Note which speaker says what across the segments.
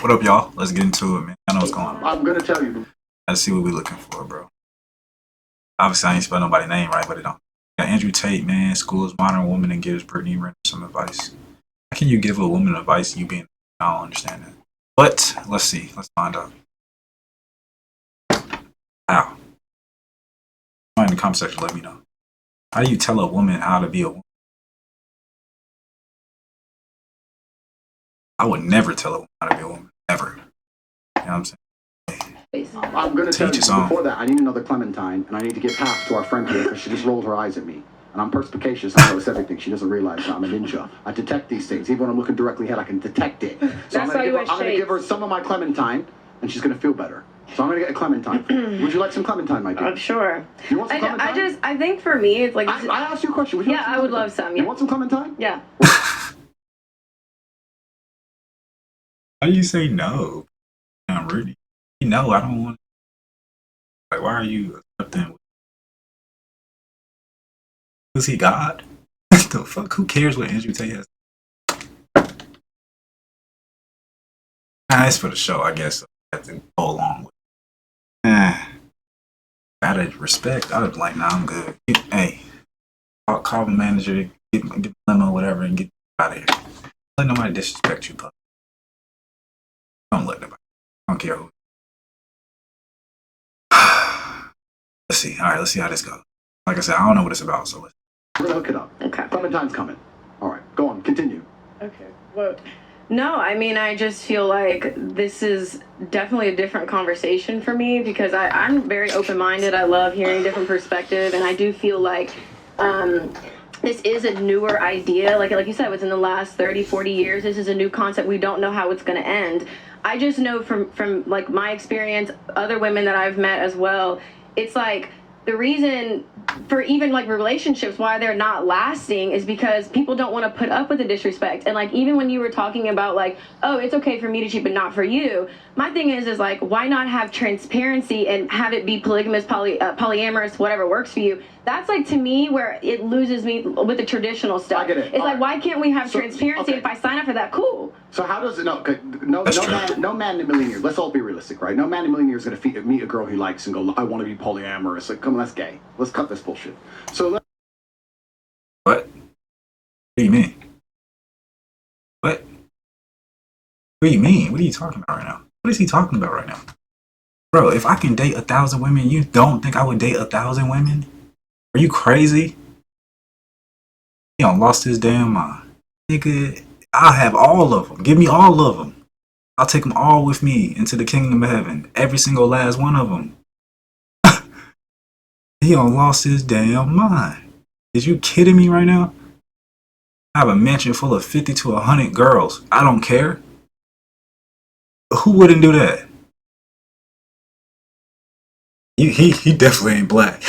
Speaker 1: What up, y'all? Let's get into it, man. I know what's going on.
Speaker 2: I'm gonna tell you.
Speaker 1: Let's see what we're looking for, bro. Obviously, I ain't spell nobody's name right, but it don't. Got Andrew Tate, man. Schools modern woman and gives Brittany Renner some advice. How can you give a woman advice? You being, I don't understand that. But let's see. Let's find out. How? In the comment section, let me know. How do you tell a woman how to be a woman? I would never tell a woman how to be a woman. Ever. You know what I'm saying?
Speaker 2: I'm gonna tell you,
Speaker 1: Teach his own.
Speaker 2: before that, I need another Clementine, and I need to get past to our friend here, because she just rolled her eyes at me. And I'm perspicacious, I notice everything. She doesn't realize that I'm a ninja. I detect these things. Even when I'm looking directly ahead, I can detect it. So I'm gonna give her some of my Clementine, and she's gonna feel better. So I'm gonna get a Clementine. Would you like some Clementine, my dear?
Speaker 3: I'm sure.
Speaker 2: You want some Clementine?
Speaker 3: I think for me, it's like...
Speaker 2: I asked you a question. Would you like some
Speaker 3: I would
Speaker 2: Clementine?
Speaker 3: love some, yeah.
Speaker 2: You want some Clementine?
Speaker 3: Yeah.
Speaker 1: How do you say no? I'm rude. No, I don't want. Like, why are you accepting? Was he God? What the fuck? Who cares what Andrew Tate has? Nah, it's for the show, I guess. I have to go along with it. Out of respect, I was like, nah, I'm good. Hey, call the manager, get the limo, whatever, and get out of here. Let nobody disrespect you, pup. Don't let nobody. I don't care who. Let's see. All right, let's see how this goes. Like I said, I don't know what it's about, so let's.
Speaker 2: We're gonna hook it up.
Speaker 3: Okay.
Speaker 2: Clementine's coming. All right, go on, continue.
Speaker 3: Okay. Well, no, I mean, I just feel like this is definitely a different conversation for me because I'm very open-minded. I love hearing different perspective, and I do feel like this is a newer idea. Like you said, within the last 30, 40 years, this is a new concept. We don't know how it's going to end. I just know from like my experience, other women that I've met as well, it's like the reason for even like relationships why they're not lasting is because people don't want to put up with the disrespect. And like even when you were talking about like, oh, it's okay for me to cheat but not for you, my thing is like, why not have transparency and have it be polygamous, polyamorous, whatever works for you? That's like to me where it loses me with the traditional stuff.
Speaker 2: I get it.
Speaker 3: It's like, why can't we have transparency?
Speaker 2: Okay.
Speaker 3: If I sign up for that, cool.
Speaker 2: So how does it no man in a million years, let's all be realistic, right? No man in a million years is gonna meet a girl he likes and go, I want to be polyamorous. Like, come on, that's gay. Let's cut this bullshit. So
Speaker 1: What? What do you mean? What? What do you mean? What are you talking about right now? What is he talking about right now? Bro, if I can date 1,000 women, you don't think I would date 1,000 women? Are you crazy? He done lost his damn mind. Nigga, I'll have all of them. Give me all of them. I'll take them all with me into the kingdom of heaven. Every single last one of them. He done lost his damn mind. Is you kidding me right now? I have a mansion full of 50 to 100 girls. I don't care. Who wouldn't do that? He definitely ain't black.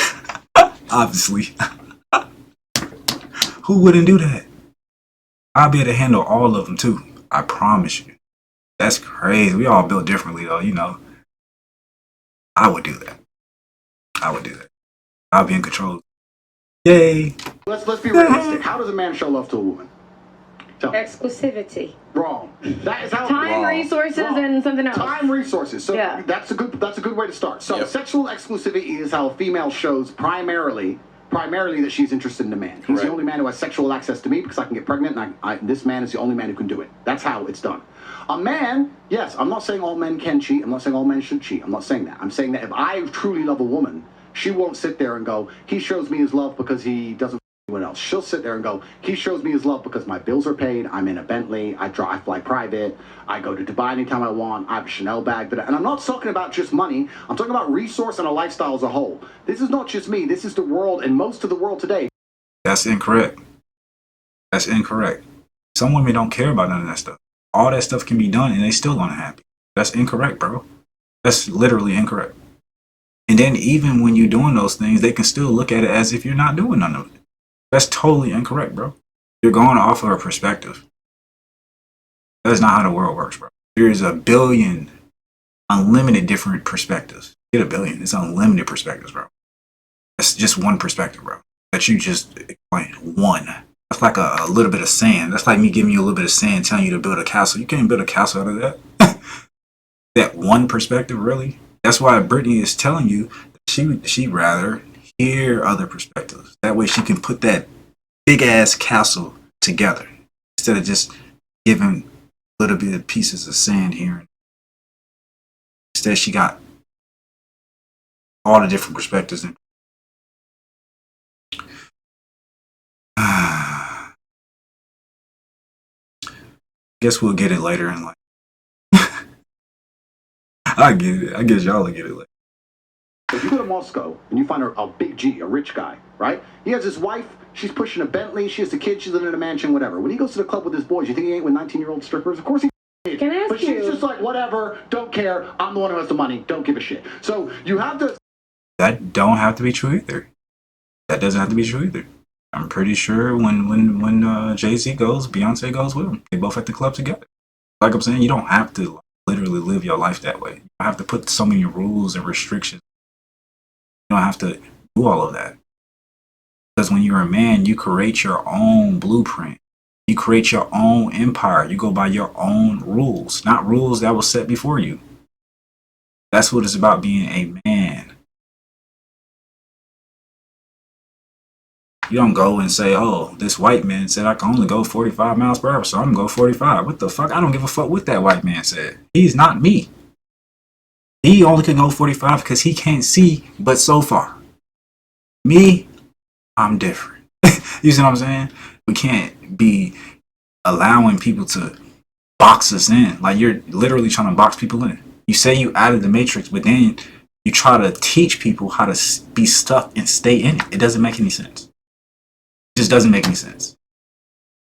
Speaker 1: Obviously. Who wouldn't do that? I'll be able to handle all of them too. I promise you. That's crazy. We all built differently though, you know. I would do that. I would do that. I'll be in control. Yay.
Speaker 2: let's be realistic. How does a man show love to a woman? Tell me.
Speaker 3: Exclusivity.
Speaker 2: Wrong. That is how
Speaker 3: Time, resources, and something else.
Speaker 2: Time, resources. So
Speaker 3: Yeah.
Speaker 2: that's a good way to start. So
Speaker 1: Yep.
Speaker 2: sexual exclusivity is how a female shows primarily that she's interested in a man. He's
Speaker 1: Correct.
Speaker 2: the only man who has sexual access to me because I can get pregnant, and this man is the only man who can do it. That's how it's done. A man, yes, I'm not saying all men can cheat. I'm not saying all men should cheat. I'm not saying that. I'm saying that if I truly love a woman, she won't sit there and go, he shows me his love because he doesn't anyone else. She'll sit there and go, he shows me his love because my bills are paid, I'm in a Bentley, I fly private, I go to Dubai anytime I want, I have a Chanel bag. And I'm not talking about just money, I'm talking about resource and a lifestyle as a whole. This is not just me, this is the world and most of the world today.
Speaker 1: That's incorrect. That's incorrect. Some women don't care about none of that stuff. All that stuff can be done and they still unhappy. That's incorrect, bro. That's literally incorrect. And then even when you're doing those things, they can still look at it as if you're not doing none of it. That's totally incorrect, bro. You're going off of a perspective. That's not how the world works, bro. There's a billion unlimited different perspectives. Get a billion. It's unlimited perspectives, bro. That's just one perspective, bro. That you just explained. One. That's like a little bit of sand. That's like me giving you a little bit of sand telling you to build a castle. You can't build a castle out of that. that one perspective, really. That's why Brittany is telling you that she'd rather hear other perspectives. That way she can put that big ass castle together instead of just giving little bit of pieces of sand here. Instead, she got all the different perspectives. And guess we'll get it later in life. I get it. I guess y'all will get it later.
Speaker 2: If you go to Moscow and you find a big G, a rich guy, right? He has his wife, she's pushing a Bentley, she has a kid, she's living in a mansion, whatever. When he goes to the club with his boys, you think he ain't with 19-year-old strippers? Of course he is.
Speaker 3: Can I ask
Speaker 2: But
Speaker 3: you?
Speaker 2: she's just like, whatever, don't care, I'm the one who has the money, don't give a shit. So you have to...
Speaker 1: That don't have to be true either. That doesn't have to be true either. I'm pretty sure when Jay-Z goes, Beyonce goes with him. They both at the club together. Like I'm saying, you don't have to literally live your life that way. You don't have to put so many rules and restrictions. You don't have to do all of that. Because when you're a man, you create your own blueprint. You create your own empire. You go by your own rules, not rules that were set before you. That's what it's about being a man. You don't go and say, oh, this white man said I can only go 45 miles per hour, so I'm going to go 45. What the fuck? I don't give a fuck what that white man said. He's not me. He only can go 45 because he can't see but so far. Me, I'm different. You see what I'm saying? We can't be allowing people to box us in. Like, you're literally trying to box people in. You say you out of the matrix, but then you try to teach people how to be stuck and stay in it. It doesn't make any sense. It just doesn't make any sense.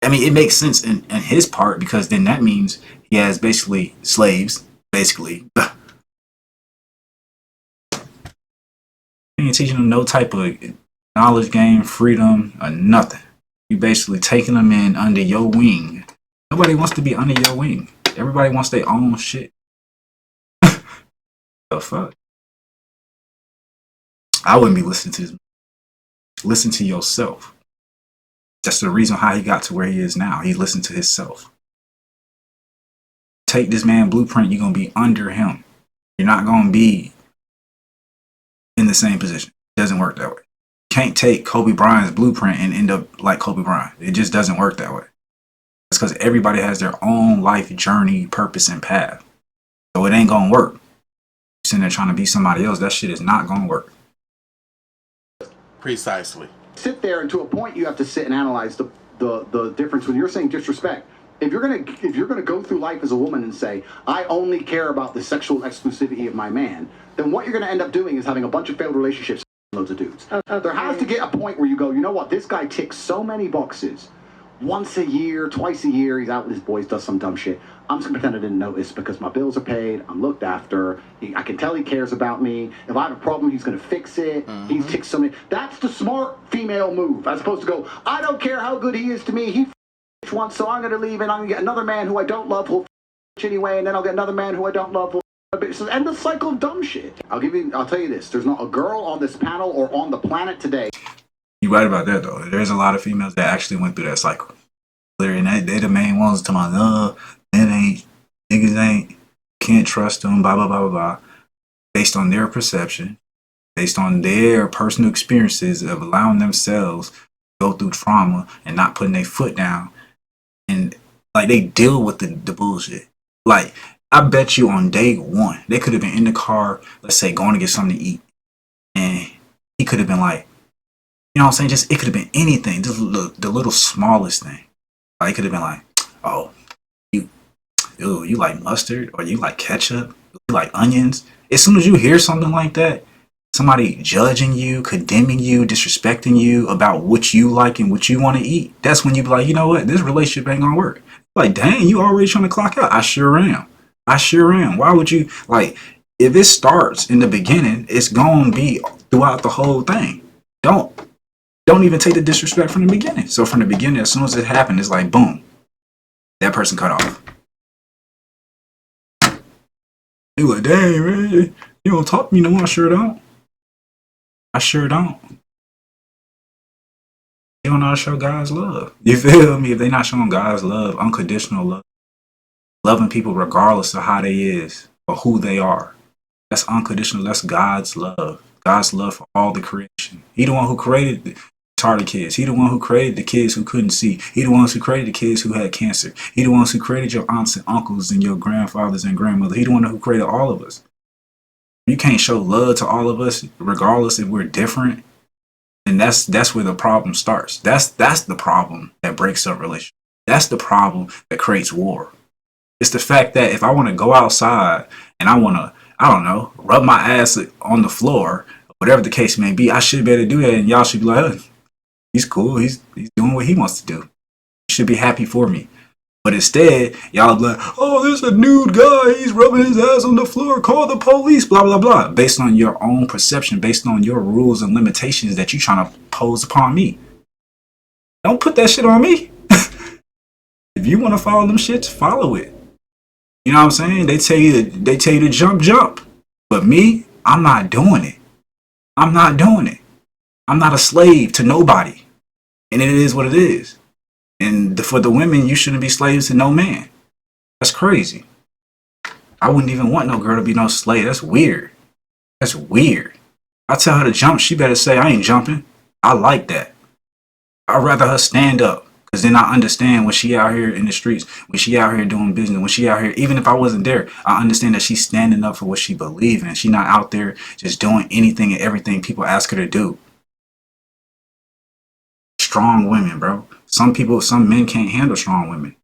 Speaker 1: I mean, it makes sense in his part, because then that means he has basically slaves, basically. You ain't teaching them no type of knowledge game, freedom, or nothing. You basically taking them in under your wing. Nobody wants to be under your wing. Everybody wants their own shit. The fuck? I wouldn't be listening to this. Listen to yourself. That's the reason how he got to where he is now. He listened to himself. Take this man blueprint, you're going to be under him. You're not going to be in the same position. It doesn't work that way. You can't take Kobe Bryant's blueprint and end up like Kobe Bryant. It just doesn't work that way. It's because everybody has their own life journey, purpose, and path. So it ain't going to work. You're sitting there trying to be somebody else. That shit is not going to work.
Speaker 4: Precisely.
Speaker 2: Sit there, and to a point you have to sit and analyze the difference when you're saying disrespect. If you're gonna go through life as a woman and say, I only care about the sexual exclusivity of my man, then what you're gonna end up doing is having a bunch of failed relationships with loads of dudes.
Speaker 3: Okay.
Speaker 2: There has to get a point where you go, you know what, this guy ticks so many boxes. Once a year, twice a year, he's out with his boys, does some dumb shit. I'm just gonna pretend I didn't notice because my bills are paid, I'm looked after, I can tell he cares about me. If I have a problem, he's gonna fix it. He's ticked so many. That's the smart female move, as opposed to go, I don't care how good he is to me, he once, so I'm gonna leave and I'm gonna get another man who I don't love who'll anyway, and then I'll get another man who I don't love who'll end the cycle of dumb shit. I'll tell you this, there's not a girl on this panel or on the planet today.
Speaker 1: You're right about that, though. There's a lot of females that actually went through that cycle. And they're the main ones to my niggas ain't, can't trust them, blah, blah, blah, blah, blah. Based on their perception, based on their personal experiences of allowing themselves to go through trauma and not putting their foot down. And like, they deal with the bullshit. Like, I bet you on day one, they could have been in the car, let's say, going to get something to eat. And he could have been like, you know what I'm saying? Just, it could have been anything, just the little smallest thing. Like, it could have been like, oh, you like mustard, or you like ketchup, you like onions. As soon as you hear something like that, somebody judging you, condemning you, disrespecting you about what you like and what you want to eat, that's when you be like, you know what, this relationship ain't gonna work. Like, dang, you already trying to clock out. I sure am. Why would you, like, if it starts in the beginning, it's gonna be throughout the whole thing. Don't even take the disrespect from the beginning. So from the beginning, as soon as it happened, it's like, boom, that person cut off. You like, dang, man, you don't talk to me no more. I sure don't. You don't know how to show God's love. You feel me? If they not showing God's love, unconditional love, loving people regardless of how they is, for who they are. That's unconditional. That's God's love. God's love for all the creation. He the one who created the retarded kids. He the one who created the kids who couldn't see. He the ones who created the kids who had cancer. He the ones who created your aunts and uncles and your grandfathers and grandmothers. He the one who created all of us. You can't show love to all of us, regardless if we're different. And that's where the problem starts. That's the problem that breaks up relationships. That's the problem that creates war. It's the fact that if I want to go outside and I want to, I don't know, rub my ass on the floor, whatever the case may be, I should be able to do that. And y'all should be like, oh, he's cool. He's doing what he wants to do. You should be happy for me. But instead, y'all be like, oh, there's a nude guy. He's rubbing his ass on the floor. Call the police, blah, blah, blah. Based on your own perception, based on your rules and limitations that you're trying to pose upon me. Don't put that shit on me. If you want to follow them shits, follow it. You know what I'm saying? They tell you to jump. But me, I'm not doing it. I'm not doing it. I'm not a slave to nobody. And it is what it is. And for the women, you shouldn't be slaves to no man. That's crazy. I wouldn't even want no girl to be no slave. That's weird. That's weird. I tell her to jump, she better say, I ain't jumping. I like that. I'd rather her stand up. Because then I understand when she out here in the streets, when she out here doing business, when she out here, even if I wasn't there, I understand that she's standing up for what she believes in. She's not out there just doing anything and everything people ask her to do. Strong women, bro. Some men can't handle strong women.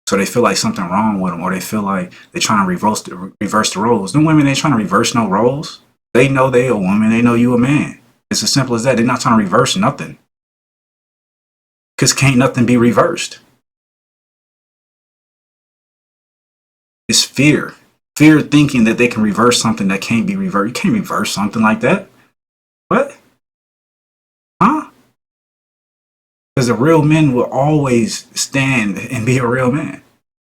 Speaker 1: So they feel like something wrong with them, or they feel like they're trying to reverse the roles. Them women ain't trying to reverse no roles. They know they a woman. They know you a man. It's as simple as that. They're not trying to reverse nothing. Because can't nothing be reversed. It's fear. Fear thinking that they can reverse something that can't be reversed. You can't reverse something like that. What? Huh? Because the real men will always stand and be a real man.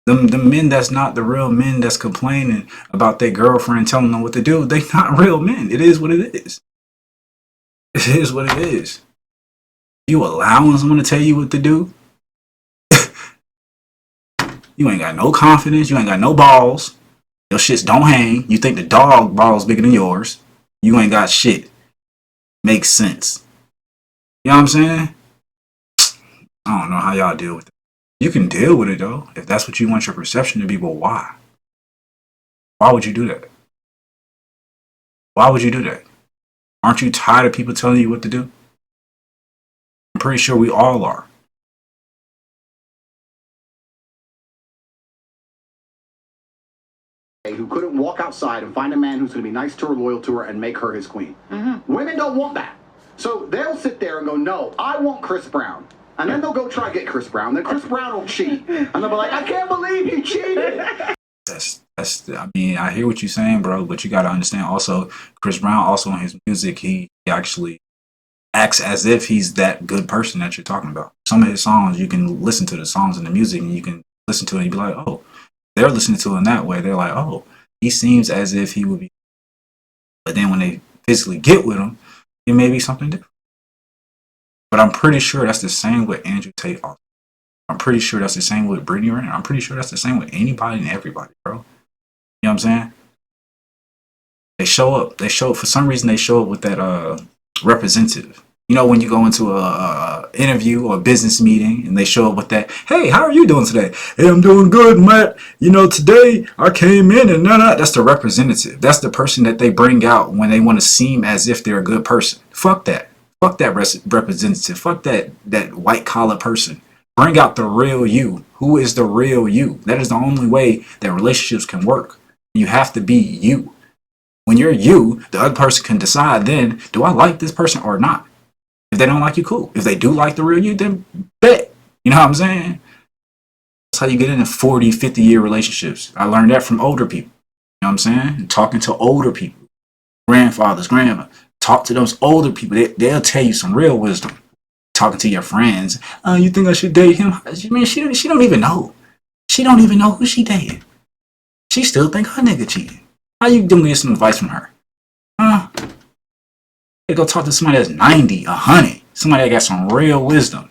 Speaker 1: The men that's not the real men that's complaining about their girlfriend telling them what to do, they not real men. It is what it is. It is what it is. You allowing someone to tell you what to do? You ain't got no confidence. You ain't got no balls. Your shits don't hang. You think the dog ball's bigger than yours. You ain't got shit. Makes sense. You know what I'm saying? I don't know how y'all deal with it. You can deal with it though. If that's what you want your perception to be, but why? Why would you do that? Why would you do that? Aren't you tired of people telling you what to do? I'm pretty sure we all are.
Speaker 2: Who couldn't walk outside and find a man who's going to be nice to her, loyal to her, and make her his queen. Mm-hmm. Women don't want that. So they'll sit there and go, no, I want Chris Brown. And then they'll go try to get Chris Brown. Then Chris Brown will cheat. And they'll be like, I can't believe he cheated.
Speaker 1: I mean, I hear what you're saying, bro, but you got to understand also, Chris Brown, also in his music, he actually acts as if he's that good person that you're talking about. Some of his songs, you can listen to the songs and the music and you can listen to it and you be like, oh, they're listening to it in that way. They're like, oh, he seems as if he would be. But then when they physically get with him, it may be something different. But I'm pretty sure that's the same with Andrew Tate. I'm pretty sure that's the same with Brittany Renner. I'm pretty sure that's the same with anybody and everybody, bro. You know what I'm saying? They show up. For some reason, they show up with that representative. You know, when you go into a interview or a business meeting and they show up with that, hey, how are you doing today? Hey, I'm doing good, Matt. You know, today I came in and that's the representative. That's the person that they bring out when they want to seem as if they're a good person. Fuck that. Fuck that representative. Fuck that white collar person. Bring out the real you. Who is the real you? That is the only way that relationships can work. You have to be you. When you're you, the other person can decide then, do I like this person or not? If they don't like you, cool. If they do like the real you, then bet. You know what I'm saying? That's how you get into 40, 50-year relationships. I learned that from older people. You know what I'm saying? Talking to older people. Grandfathers, grandma. Talk to those older people. They'll tell you some real wisdom. Talking to your friends. You think I should date him? Man, she don't even know. She don't even know who she dating. She still think her nigga cheating. How you gonna get some advice from her? You go talk to somebody that's 90, 100. Somebody that got some real wisdom.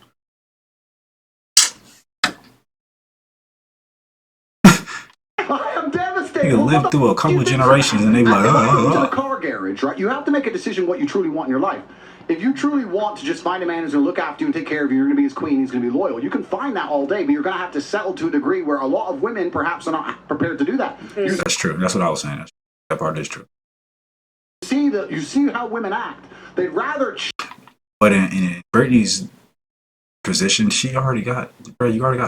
Speaker 2: I am devastated.
Speaker 1: nigga lived through a couple generations and they be like,
Speaker 2: to the
Speaker 1: oh.
Speaker 2: car garage, right? You have to make a decision what you truly want in your life. If you truly want to just find a man who's going to look after you and take care of you, you're going to be his queen, he's going to be loyal. You can find that all day, but you're going to have to settle to a degree where a lot of women perhaps are not prepared to do that.
Speaker 1: That's true. That's what I was saying. That part is true.
Speaker 2: You see how women act. They'd rather.
Speaker 1: But in Brittany's position, you already got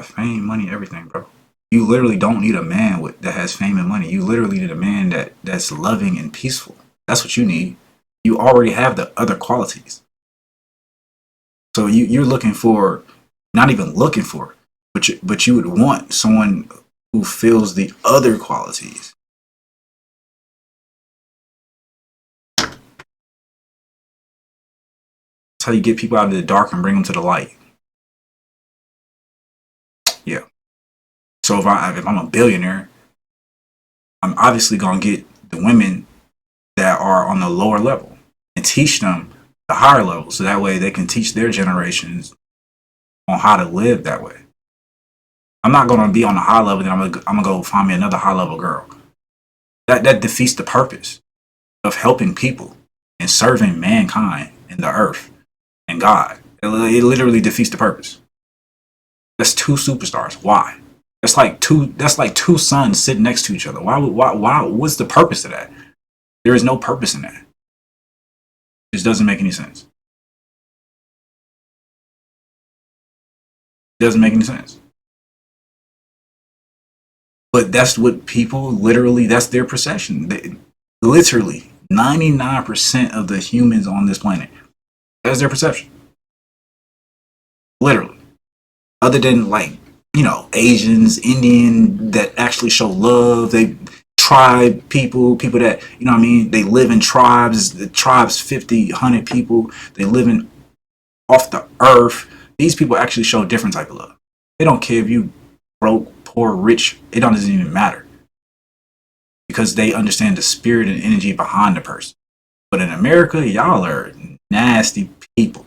Speaker 1: fame, money, everything, bro. You literally don't need a man that has fame and money. You literally need a man that's loving and peaceful. That's what you need. You already have the other qualities. So you're looking for, not even looking for, but you would want someone who fills the other qualities. That's how you get people out of the dark and bring them to the light. Yeah. So if I'm a billionaire, I'm obviously gonna get the women that are on the lower level and teach them the higher level, so that way they can teach their generations on how to live that way. I'm not gonna be on the high level, then I'm gonna go find me another high level girl. That defeats the purpose of helping people and serving mankind and the earth and God. It literally defeats the purpose. That's two superstars. Why? That's like two suns sitting next to each other. Why? What's the purpose of that? There is no purpose in that. It just doesn't make any sense. It doesn't make any sense. But that's what people literally, that's their perception. Literally, 99% of the humans on this planet, that's their perception. Literally. Other than Asians, Indian, that actually show love. They tribe people that, they live in tribes. The tribes 50, 100 people. They live in off the earth. These people actually show a different type of love. They don't care if you broke, poor, rich. It doesn't even matter. Because they understand the spirit and energy behind the person. But in America, y'all are nasty people.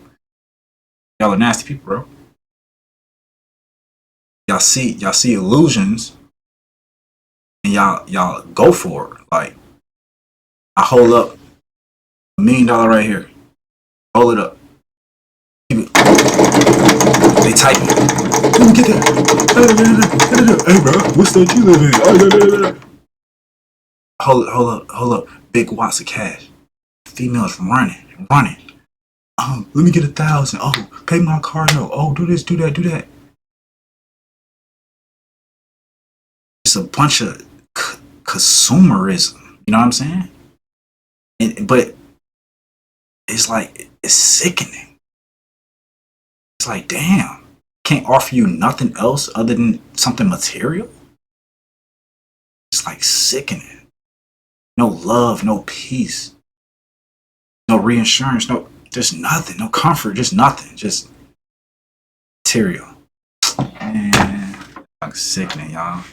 Speaker 1: Y'all are nasty people, bro. Y'all see illusions and y'all go for it. Like, I hold up $1 million right here. Hold it up. They type it. Let me get that. Hey bro, what state you live in? Hold up. Big watts of cash. Females running. Oh, let me get 1,000. Oh, pay my car note. Oh, do this, do that. It's a bunch of consumerism. You know what I'm saying? But it's like, it's sickening. It's like, damn, can't offer you nothing else other than something material? It's like sickening. No love, no peace, no reinsurance, just nothing, no comfort, just nothing, just material. Man, like sickening, y'all.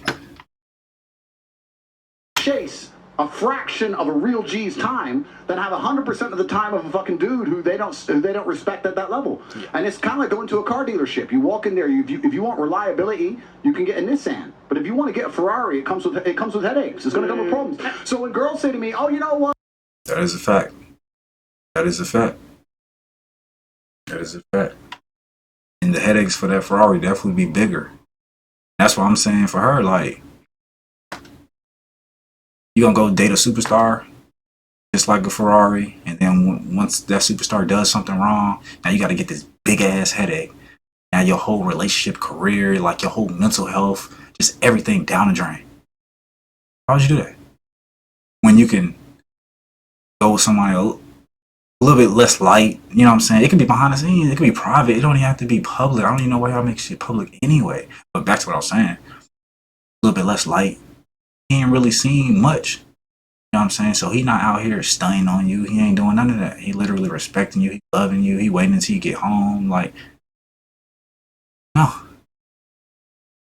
Speaker 2: Chase a fraction of a real G's time than have 100% of the time of a fucking dude who they don't respect at that level. Yeah. And it's kind of like going to a car dealership. You walk in there, if you want reliability, you can get a Nissan. But if you want to get a Ferrari, it comes with headaches. It's going to come with problems. So when girls say to me, "Oh, you know what?"
Speaker 1: That is a fact. And the headaches for that Ferrari definitely be bigger. That's what I'm saying for her. Like, you gonna go date a superstar just like a Ferrari, and then once that superstar does something wrong, now you got to get this big ass headache. Now your whole relationship, career, like your whole mental health, just everything down the drain. Why would you do that when you can go with somebody a little bit less light? You know what I'm saying? It could be behind the scenes, it could be private, it don't even have to be public. I don't even know why y'all make shit public anyway. But back to what I was saying, a little bit less light. He ain't really seen much. You know what I'm saying? So he not out here stunning on you. He ain't doing none of that. He literally respecting you. He loving you. He waiting until you get home. Like, no.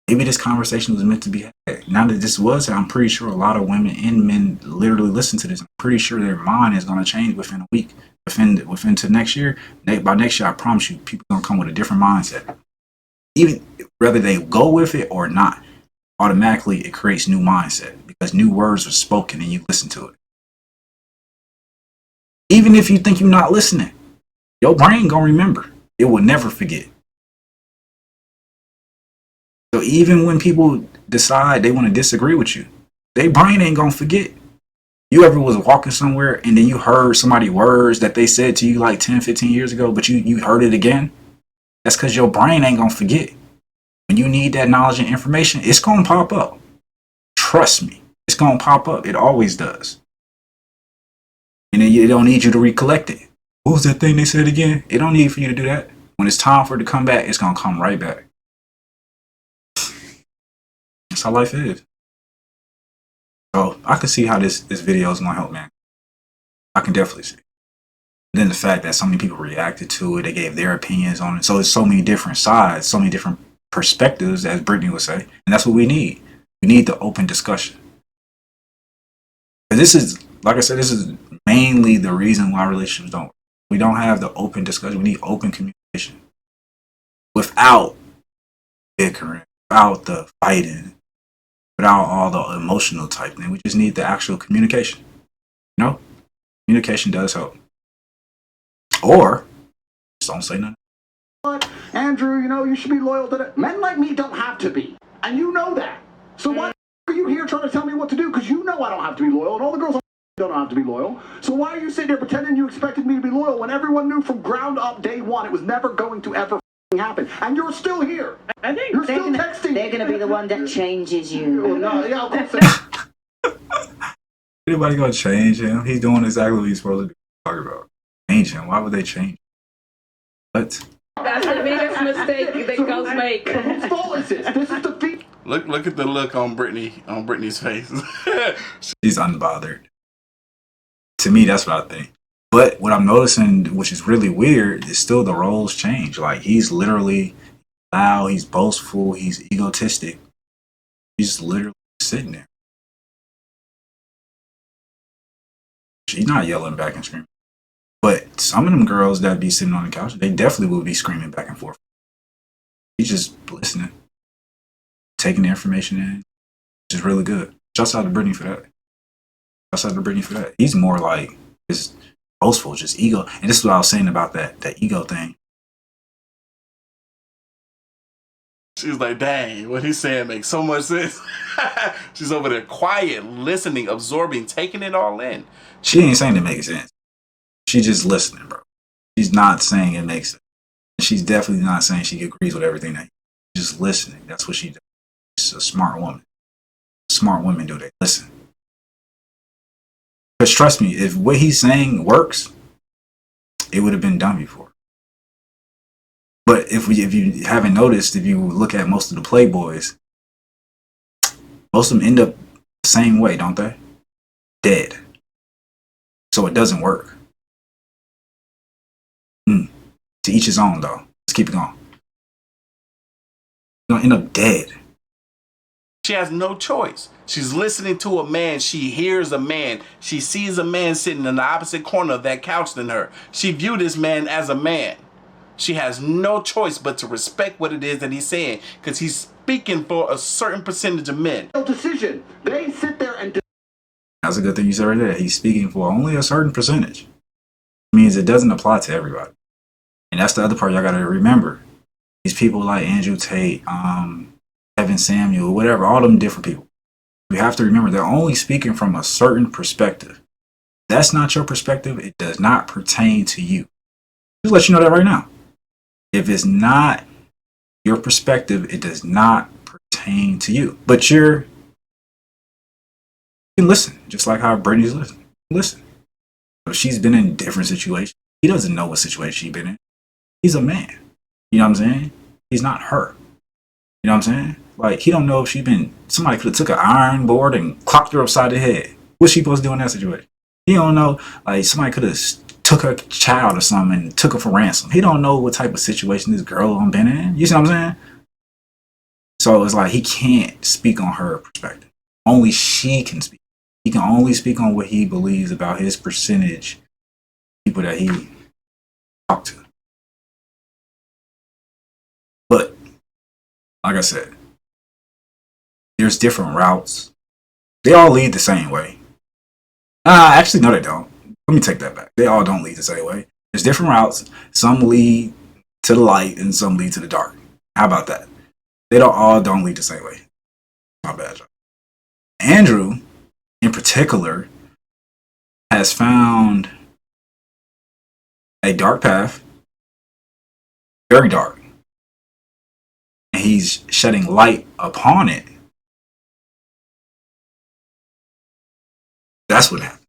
Speaker 1: Maybe this conversation was meant to be had. Now that this was, I'm pretty sure a lot of women and men literally listen to this. I'm pretty sure their mind is going to change within a week. Within to next year. By next year, I promise you, people are going to come with a different mindset. Even whether they go with it or not. Automatically it creates new mindset, as new words were spoken and you listen to it. Even if you think you're not listening, your brain gonna remember. It will never forget. So even when people decide they want to disagree with you, their brain ain't gonna forget. You ever was walking somewhere and then you heard somebody words that they said to you like 10, 15 years ago, but you heard it again? That's because your brain ain't gonna forget. When you need that knowledge and information, it's gonna pop up. Trust me, it's gonna pop up. It always does. And then it don't need you to recollect it. What was that thing they said again? It don't need for you to do that. When it's time for it to come back, it's gonna come right back. That's how life is. So I can see how this video is gonna help, man. I can definitely see. And then the fact that so many people reacted to it, they gave their opinions on it. So there's so many different sides, so many different perspectives, as Brittany would say. And that's what we need. We need the open discussion. And this is, like I said, this is mainly the reason why relationships don't work. We don't have the open discussion. We need open communication. Without bickering, without the fighting, without all the emotional type thing. We just need the actual communication. You know? Communication does help. Or just don't say nothing.
Speaker 2: But Andrew, you know, you should be loyal to that. Men like me don't have to be. And you know that. So why are you here trying to tell me what to do? Because you know I don't have to be loyal. And all the girls don't have to be loyal. So why are you sitting there pretending you expected me to be loyal when everyone knew from ground up day one it was never going to ever happen? And you're still here.
Speaker 4: I think
Speaker 2: You're still texting.
Speaker 4: they're going to be the one that changes you.
Speaker 2: Oh, no, yeah, of course.
Speaker 1: Anybody gonna change him? He's doing exactly what he's supposed to do. Talk about change him. Why would they change? What?
Speaker 5: That's the biggest mistake that girls make.
Speaker 2: Whose fault is this? This is the feet.
Speaker 6: Look at the look on Brittany's face.
Speaker 1: She's unbothered. To me, that's what I think. But what I'm noticing, which is really weird, is still the roles change. Like, he's literally loud, he's boastful, he's egotistic. He's literally sitting there. She's not yelling back and screaming. But some of them girls that be sitting on the couch, they definitely will be screaming back and forth. He's just listening, taking the information in, which is really good. Shouts out to Brittany for that. Shouts out to Brittany for that. He's more like just boastful, just ego. And this is what I was saying about that ego thing.
Speaker 6: She's like, dang, what he's saying makes so much sense. She's over there quiet, listening, absorbing, taking it all in.
Speaker 1: She ain't saying it makes sense. She's just listening, bro. She's not saying it makes sense. She's definitely not saying she agrees with everything that she's just listening. That's what she does. She's a smart woman. Smart women do, they listen. Because trust me, if what he's saying works, it would have been done before. But if you haven't noticed, if you look at most of the Playboys, most of them end up the same way, don't they? Dead. So it doesn't work. To each his own, though. Let's keep it going. You're going to end up dead.
Speaker 6: She has no choice. She's listening to a man. She hears a man. She sees a man sitting in the opposite corner of that couch than her. She views this man as a man. She has no choice but to respect what it is that he's saying, because he's speaking for a certain percentage of men.
Speaker 2: No decision. They sit there and
Speaker 1: That's a good thing you said right there. He's speaking for only a certain percentage. It means it doesn't apply to everybody. And that's the other part y'all got to remember. These people like Andrew Tate, Evan Samuel, whatever, all them different people. You have to remember they're only speaking from a certain perspective. That's not your perspective. It does not pertain to you. Just let you know that right now. If it's not your perspective, it does not pertain to you. But you can listen, just like how Brittany's listening. Listen. If she's been in different situations, he doesn't know what situation she's been in. He's a man. You know what I'm saying? He's not her. You know what I'm saying? Like, he don't know if somebody could have took an iron board and clocked her upside the head. What's she supposed to do in that situation? He don't know, like, somebody could have took her child or something and took her for ransom. He don't know what type of situation this girl done been in. You see what I'm saying? So it's like he can't speak on her perspective. Only she can speak. He can only speak on what he believes about his percentage of people that he talked to. But like I said, there's different routes They all lead the same way. Actually, no, they don't. Let me take that back. They all don't lead the same way. There's different routes. Some lead to the light and some lead to the dark. How about that? They don't lead the same way. My bad, John. Andrew, in particular, has found a dark path, very dark, and he's shedding light upon it. That's what happened.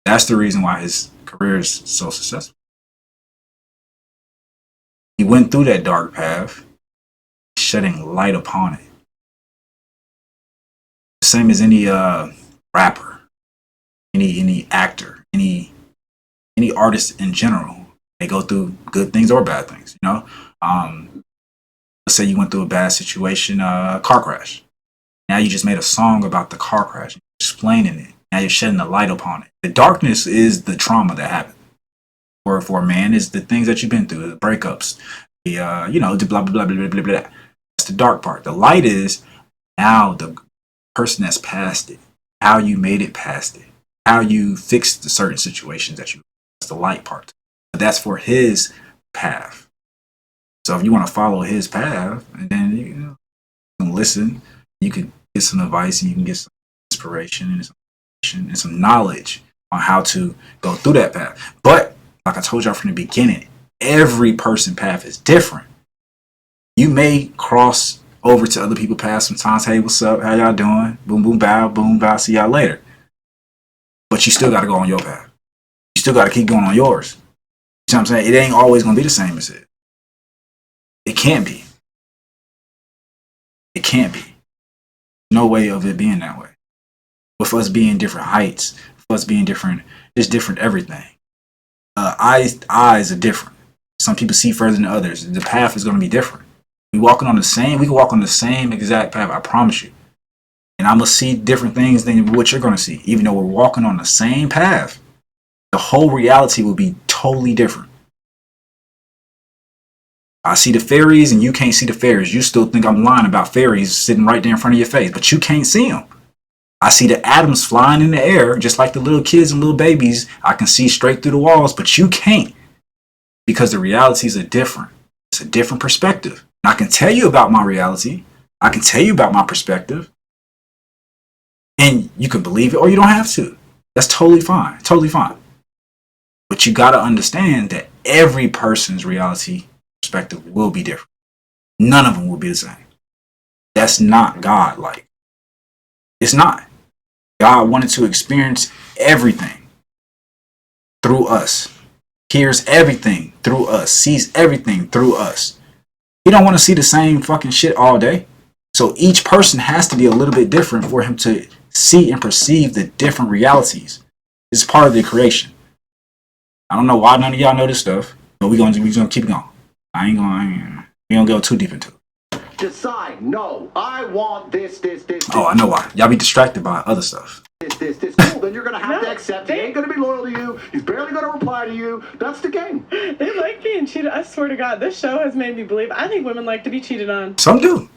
Speaker 1: That's the reason why his career is so successful. He went through that dark path, shedding light upon it. The same as any rapper, any actor, any artist in general. They go through good things or bad things. You know, let's say you went through a bad situation, car crash. Now you just made a song about the car crash, explaining it. Now you're shedding the light upon it. The darkness is the trauma that happened. For a man, is the things that you've been through, the breakups, the the blah blah blah blah blah blah. That's the dark part. The light is now the person that's past it, how you made it past it, how you fixed the certain situations that you. That's the light part. But that's for his path. So if you want to follow his path, and then you can listen, you can get some advice, and you can get some inspiration and some knowledge on how to go through that path. But like I told y'all from the beginning, every person's path is different. You may cross over to other people's paths sometimes. Hey, what's up? How y'all doing? Boom, boom, bow, see y'all later. But you still got to go on your path. You still got to keep going on yours. You know what I'm saying? It ain't always going to be the same as it. It can't be. It can't be. No way of it being that way. With us being different heights, with us being different, it's different everything. Eyes are different. Some people see further than others. The path is going to be different. We can walk on the same exact path, I promise you. And I'm going to see different things than what you're going to see. Even though we're walking on the same path, the whole reality will be totally different. I see the fairies and you can't see the fairies. You still think I'm lying about fairies sitting right there in front of your face, but you can't see them. I see the atoms flying in the air, just like the little kids and little babies. I can see straight through the walls, but you can't, because the realities are different. It's a different perspective. And I can tell you about my reality. I can tell you about my perspective. And you can believe it or you don't have to. That's totally fine. Totally fine. But you got to understand that every person's reality perspective will be different. None of them will be the same. That's not God-like. It's not. God wanted to experience everything through us. Hears everything through us. Sees everything through us. He don't want to see the same fucking shit all day. So each person has to be a little bit different for him to see and perceive the different realities. It's part of the creation. I don't know why none of y'all know this stuff, but we're gonna keep going. We don't go too deep into it.
Speaker 2: Decide, no, I want this.
Speaker 1: Oh, I know why. Y'all be distracted by other stuff.
Speaker 2: This. Cool, then you're going to have to accept he ain't going to be loyal to you. He's barely going to reply to you. That's the game.
Speaker 5: They like being cheated. I swear to God, this show has made me believe. I think women like to be cheated on.
Speaker 1: Some do.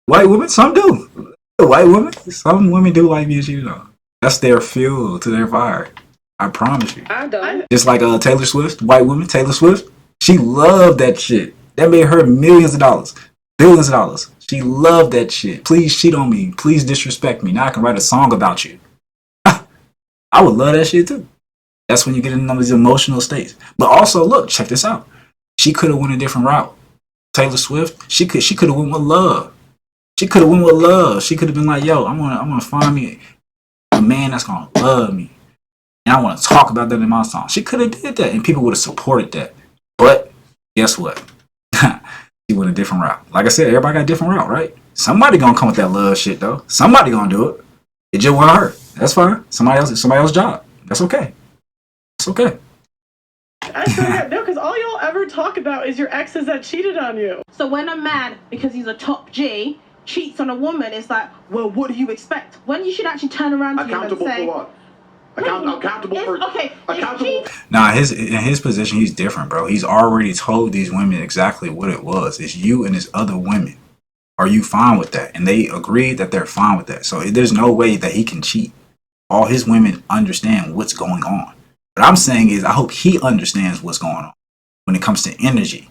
Speaker 1: White women, some do. White women, some women do like being cheated on. That's their fuel to their fire. I promise you.
Speaker 5: I don't.
Speaker 1: Just like Taylor Swift, white woman, Taylor Swift. She loved that shit. That made her millions of dollars. Billions of dollars. She loved that shit. Please cheat on me. Please disrespect me. Now I can write a song about you. I would love that shit too. That's when you get in these emotional states. But also, look, check this out. She could have went a different route. Taylor Swift, she could have went with love. She could have went with love. She could have been like, yo, I'm gonna find me a man that's gonna love me. And I want to talk about that in my song. She could have did that and people would have supported that. But guess what? She went a different route. Like I said, everybody got a different route, right? Somebody gonna come with that love shit though. Somebody gonna do it. It just wasn't her. That's fine. Somebody else's job. That's okay. It's okay.
Speaker 5: I swear to God, no, because all y'all ever talk about is your exes that cheated on you.
Speaker 7: So when a man, because he's a top G, cheats on a woman, it's like, well, what do you expect? When you should actually turn around to him and
Speaker 2: Accountable
Speaker 7: say,
Speaker 2: for what? Accountable for...
Speaker 7: Okay,
Speaker 2: accountable...
Speaker 1: Nah, in his position, he's different, bro. He's already told these women exactly what it was. It's you and his other women. Are you fine with that? And they agreed that they're fine with that. So there's no way that he can cheat. All his women understand what's going on. What I'm saying is I hope he understands what's going on when it comes to energy.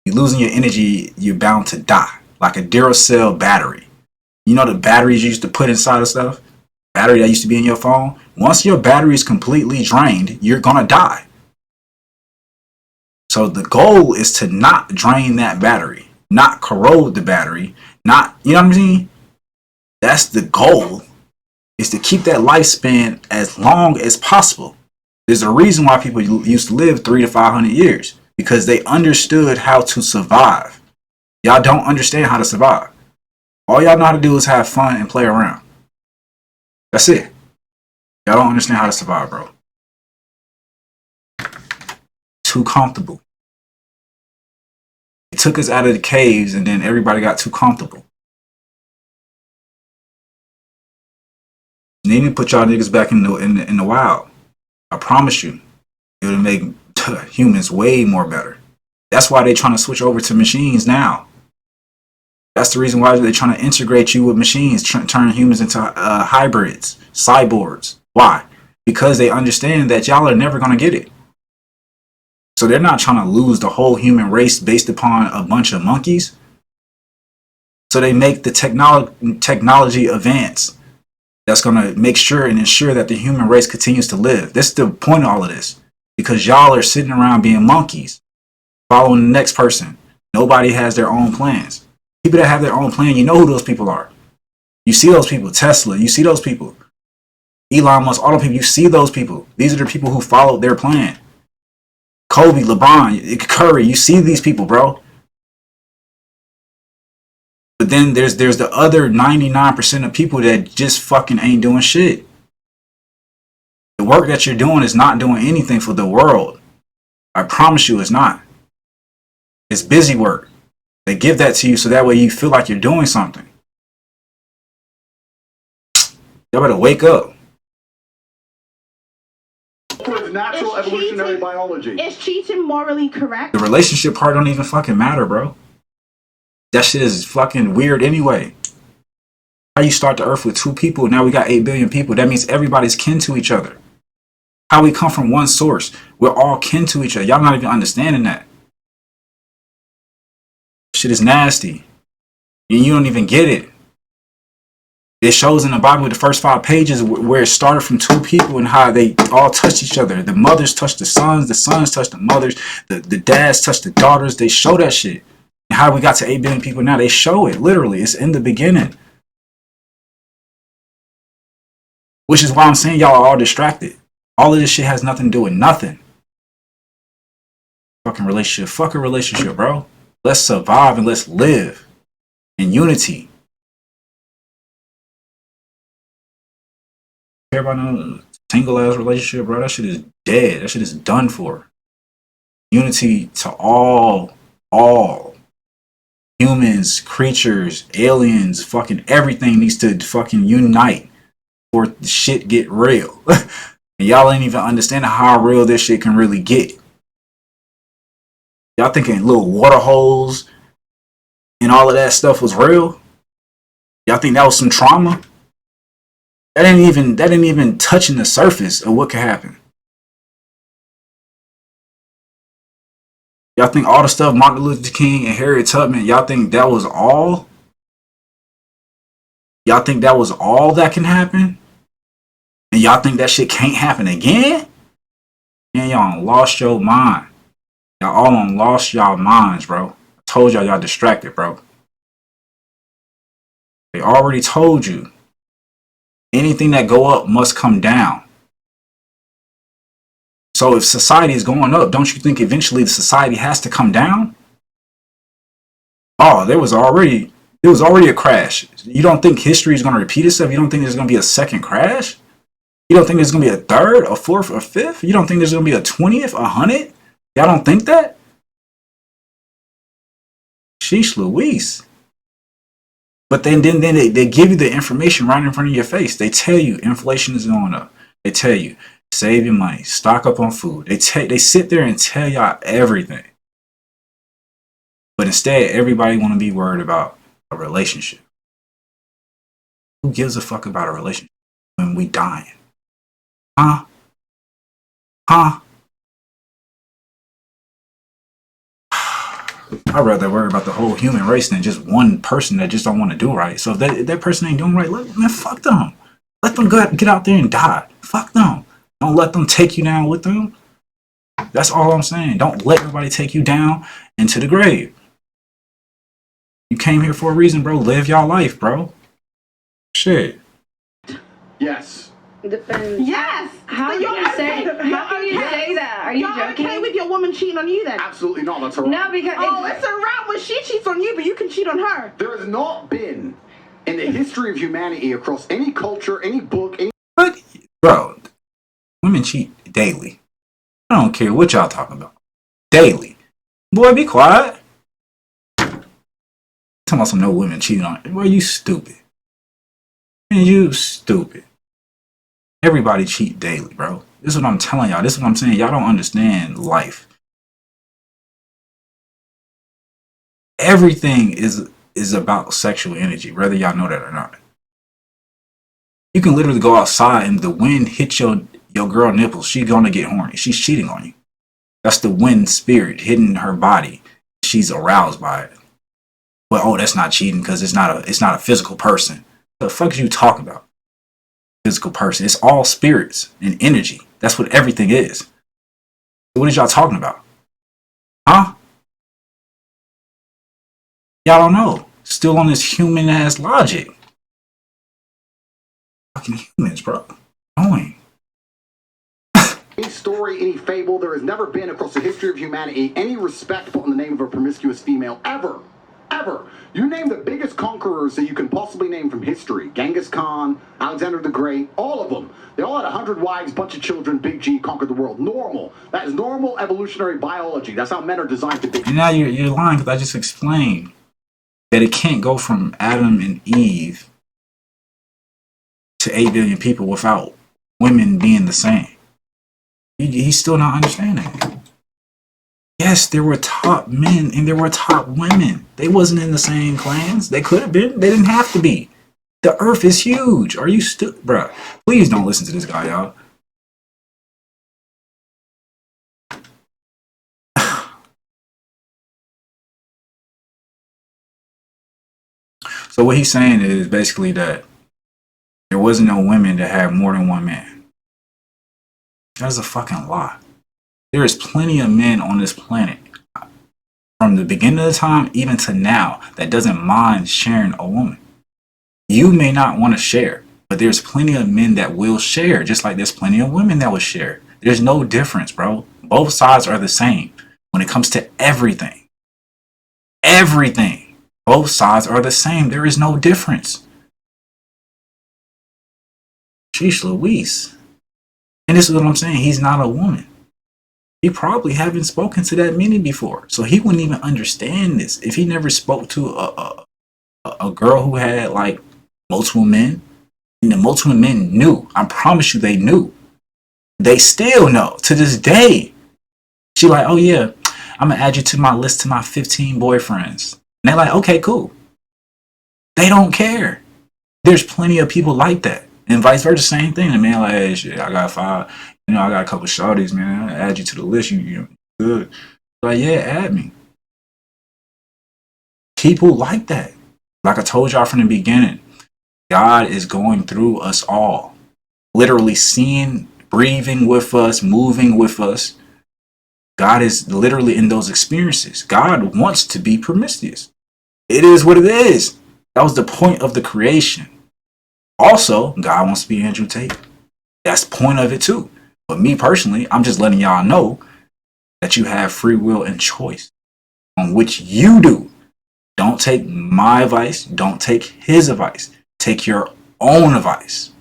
Speaker 1: You're losing your energy, you're bound to die. Like a Duracell battery. You know the batteries you used to put inside of stuff? Battery that used to be in your phone? Once your battery is completely drained, you're gonna die. So the goal is to not drain that battery, not corrode the battery, not, you know what I'm saying? That's the goal, is to keep that lifespan as long as possible. There's a reason why people used to live 300 to 500 years, because they understood how to survive. Y'all don't understand how to survive. All y'all know how to do is have fun and play around. That's it. Y'all don't understand how to survive, bro. Too comfortable. It took us out of the caves and then everybody got too comfortable. And then you put y'all niggas back in the wild. I promise you, it would make humans way more better. That's why they're trying to switch over to machines now. That's the reason why they're trying to integrate you with machines, turn humans into hybrids, cyborgs. Why? Because they understand that y'all are never going to get it. So they're not trying to lose the whole human race based upon a bunch of monkeys. So they make the technology advance that's going to make sure and ensure that the human race continues to live. That's the point of all of this. Because y'all are sitting around being monkeys, following the next person. Nobody has their own plans. People that have their own plan, you know who those people are. You see those people. Tesla, you see those people. Elon Musk, all the people, you see those people. These are the people who followed their plan. Kobe, LeBron, Curry, you see these people, bro. But then there's the other 99% of people that just fucking ain't doing shit. The work that you're doing is not doing anything for the world. I promise you it's not. It's busy work. They give that to you so that way you feel like you're doing something. Y'all better wake up.
Speaker 2: Towards natural
Speaker 7: It's
Speaker 2: evolutionary
Speaker 7: cheating.
Speaker 2: biology.
Speaker 7: Is cheating morally correct?
Speaker 1: The relationship part don't even fucking matter, bro. That shit is fucking weird anyway. How you start the earth with 2 people, now we got 8 billion people. That means everybody's kin to each other. How we come from one source. We're all kin to each other. Y'all not even understanding that. Shit is nasty. And you don't even get it. It shows in the Bible, the first 5 pages, where it started from 2 people and how they all touched each other. The mothers touched the sons touched the mothers, the dads touched the daughters. They show that shit. And how we got to 8 billion people now, they show it. Literally, it's in the beginning. Which is why I'm saying y'all are all distracted. All of this shit has nothing to do with nothing. Fucking relationship. Fuck a relationship, bro. Let's survive and let's live in unity. Care about no single ass relationship, bro? That shit is dead. That shit is done for. Unity to all humans, creatures, aliens, fucking everything needs to fucking unite for the shit get real. And y'all ain't even understanding how real this shit can really get. Y'all thinking little water holes and all of that stuff was real? Y'all think that was some trauma? That ain't even touching the surface of what could happen. Y'all think all the stuff Martin Luther King and Harriet Tubman, y'all think that was all? Y'all think that was all that can happen? And y'all think that shit can't happen again? Man, y'all lost your mind. Y'all all on lost y'all minds, bro. I told y'all distracted, bro. They already told you. Anything that go up must come down. So if society is going up, don't you think eventually the society has to come down? Oh, there was already a crash. You don't think history is going to repeat itself? You don't think there's going to be a second crash? You don't think there's going to be a third, a fourth, a fifth? You don't think there's going to be a 20th, 100th? Y'all don't think that? Sheesh Louise. But then they give you the information right in front of your face. They tell you inflation is going up. They tell you save your money, stock up on food. They sit there and tell y'all everything. But instead, everybody want to be worried about a relationship. Who gives a fuck about a relationship when we dying? Huh? Huh? I'd rather worry about the whole human race than just one person that just don't want to do right. So if that person ain't doing right, man, fuck them. Let them get out there and die. Fuck them. Don't let them take you down with them. That's all I'm saying. Don't let everybody take you down into the grave. You came here for a reason, bro. Live your life, bro. Shit.
Speaker 2: Yes.
Speaker 3: Depends.
Speaker 7: Yes.
Speaker 3: How
Speaker 7: So
Speaker 3: can you say? How can you say that? Are you
Speaker 7: You're
Speaker 3: joking?
Speaker 7: okay with your woman cheating on you then?
Speaker 2: Absolutely not. That's a wrap.
Speaker 3: No, because
Speaker 7: Oh, it's a wrap when she cheats on you, but you can cheat on her.
Speaker 2: There has not been in the history of humanity across any culture, any book, any
Speaker 1: But, bro, women cheat daily. I don't care what y'all talking about. Daily. Boy, be quiet. Talking about some no women cheating on. Boy, you stupid. Man, you stupid. Everybody cheat daily, bro. This is what I'm telling y'all. This is what I'm saying. Y'all don't understand life. Everything is about sexual energy, whether y'all know that or not. You can literally go outside and the wind hits your girl nipples. She's gonna get horny. She's cheating on you. That's the wind spirit hitting her body. She's aroused by it. Well, oh, that's not cheating because it's not a physical person. What the fuck is you talking about? Physical person. It's all spirits and energy. That's what everything is. What is y'all talking about? Huh? Y'all don't know. Still on this human ass logic. Fucking humans, bro. Annoying.
Speaker 2: story, any fable. There has never been across the history of humanity any respect put in the name of a promiscuous female ever. Ever. You name the biggest conquerors that you can possibly name from history. Genghis Khan, Alexander the Great, all of them. They all had 100 wives, bunch of children, Big G, conquered the world. Normal. That is normal evolutionary biology. That's how men are designed to be.
Speaker 1: And now you're lying because I just explained that it can't go from Adam and Eve to 8 billion people without women being the same. He's still not understanding. Yes, there were top men and there were top women. They wasn't in the same clans. They could have been. They didn't have to be. The earth is huge. Are you still, bruh? Please don't listen to this guy, y'all. So what he's saying is basically that there wasn't no women that had more than one man. That is a fucking lie. There is plenty of men on this planet from the beginning of the time even to now that doesn't mind sharing a woman. You may not want to share, but there's plenty of men that will share, just like there's plenty of women that will share. There's no difference, bro. Both sides are the same when it comes to everything. Everything. Both sides are the same. There is no difference. Sheesh Louise. And this is what I'm saying. He's not a woman. He probably haven't spoken to that many before. So he wouldn't even understand this. If he never spoke to a girl who had like multiple men, and the multiple men knew. I promise you they knew. They still know to this day. She like, oh yeah, I'm gonna add you to my list to my 15 boyfriends. And they're like, okay, cool. They don't care. There's plenty of people like that. And vice versa, same thing. The man like, hey, shit, I got 5. You know, I got a couple shorties, man. I add you to the list. You good? Like, yeah, add me. People like that. Like I told y'all from the beginning, God is going through us all, literally seeing, breathing with us, moving with us. God is literally in those experiences. God wants to be promiscuous. It is what it is. That was the point of the creation. Also, God wants to be Andrew Tate. That's the point of it too. But me personally, I'm just letting y'all know that you have free will and choice on which you do. Don't take my advice. Don't take his advice. Take your own advice.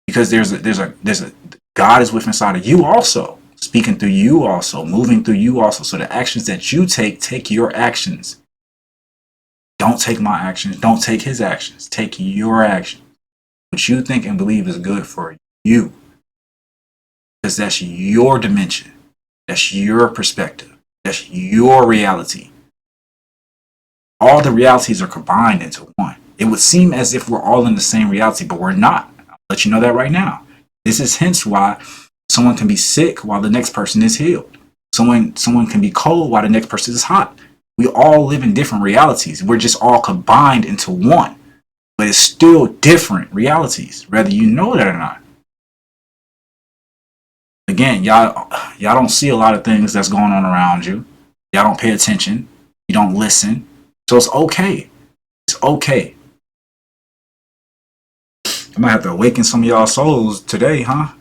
Speaker 1: Because there's a God is within inside of you also, speaking through you also, moving through you also. So the actions that you take your actions. Don't take my actions. Don't take his actions. Take your actions. What you think and believe is good for you. Because that's your dimension. That's your perspective. That's your reality. all the realities are combined into one. It would seem as if we're all in the same reality, but we're not. I'll let you know that right now. This is hence why someone can be sick while the next person is healed. Someone can be cold while the next person is hot. We all live in different realities. We're just all combined into one, but it's still different realities, whether you know that or not. Again, y'all don't see a lot of things that's going on around you. Y'all don't pay attention. You don't listen. So it's okay. It's okay. I might have to awaken some of y'all souls today, huh?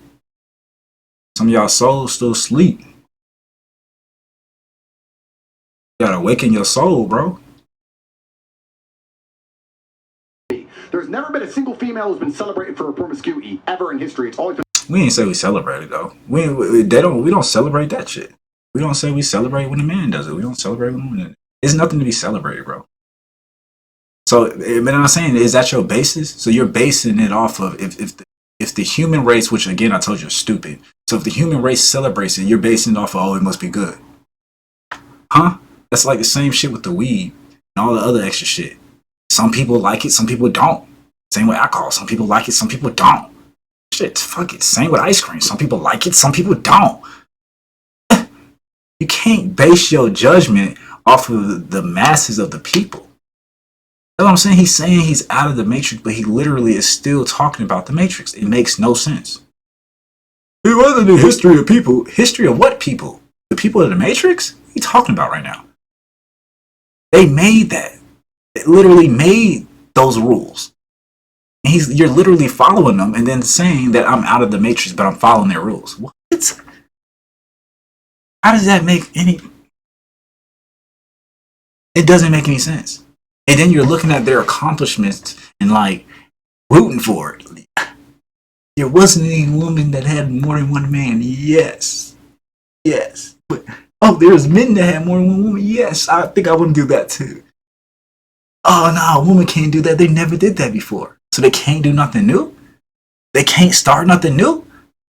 Speaker 1: Some of y'all souls still sleep. You gotta awaken your soul, bro.
Speaker 2: There's never been a single female who's been celebrated for her promiscuity ever in history. It's always been.
Speaker 1: We ain't say we celebrate it though. We don't celebrate that shit. We don't say we celebrate when a man does it. We don't celebrate when a woman. It's nothing to be celebrated, bro. So, but I'm saying, is that your basis? So you're basing it off of if the human race, which again I told you is stupid. So if the human race celebrates it, you're basing it off of, oh, it must be good, huh? That's like the same shit with the weed and all the other extra shit. Some people like it, some people don't. Same with alcohol. Some people like it, some people don't. Shit, fuck it. Same with ice cream. Some people like it, some people don't. You can't base your judgment off of the masses of the people. That's what I'm saying. He's saying he's out of the matrix, but he literally is still talking about the matrix. It makes no sense. It wasn't the history of people. History of what people? The people of the matrix? What are you talking about right now? They made that. They literally made those rules. And you're literally following them and then saying that I'm out of the matrix, but I'm following their rules. What? How does that make any... It doesn't make any sense. And then you're looking at their accomplishments and like rooting for it. There wasn't any woman that had more than one man. Yes. Yes. But, oh, there's men that had more than one woman. Yes. I think I wouldn't do that too. Oh, no, a woman can't do that. They never did that before. So they can't do nothing new? They can't start nothing new?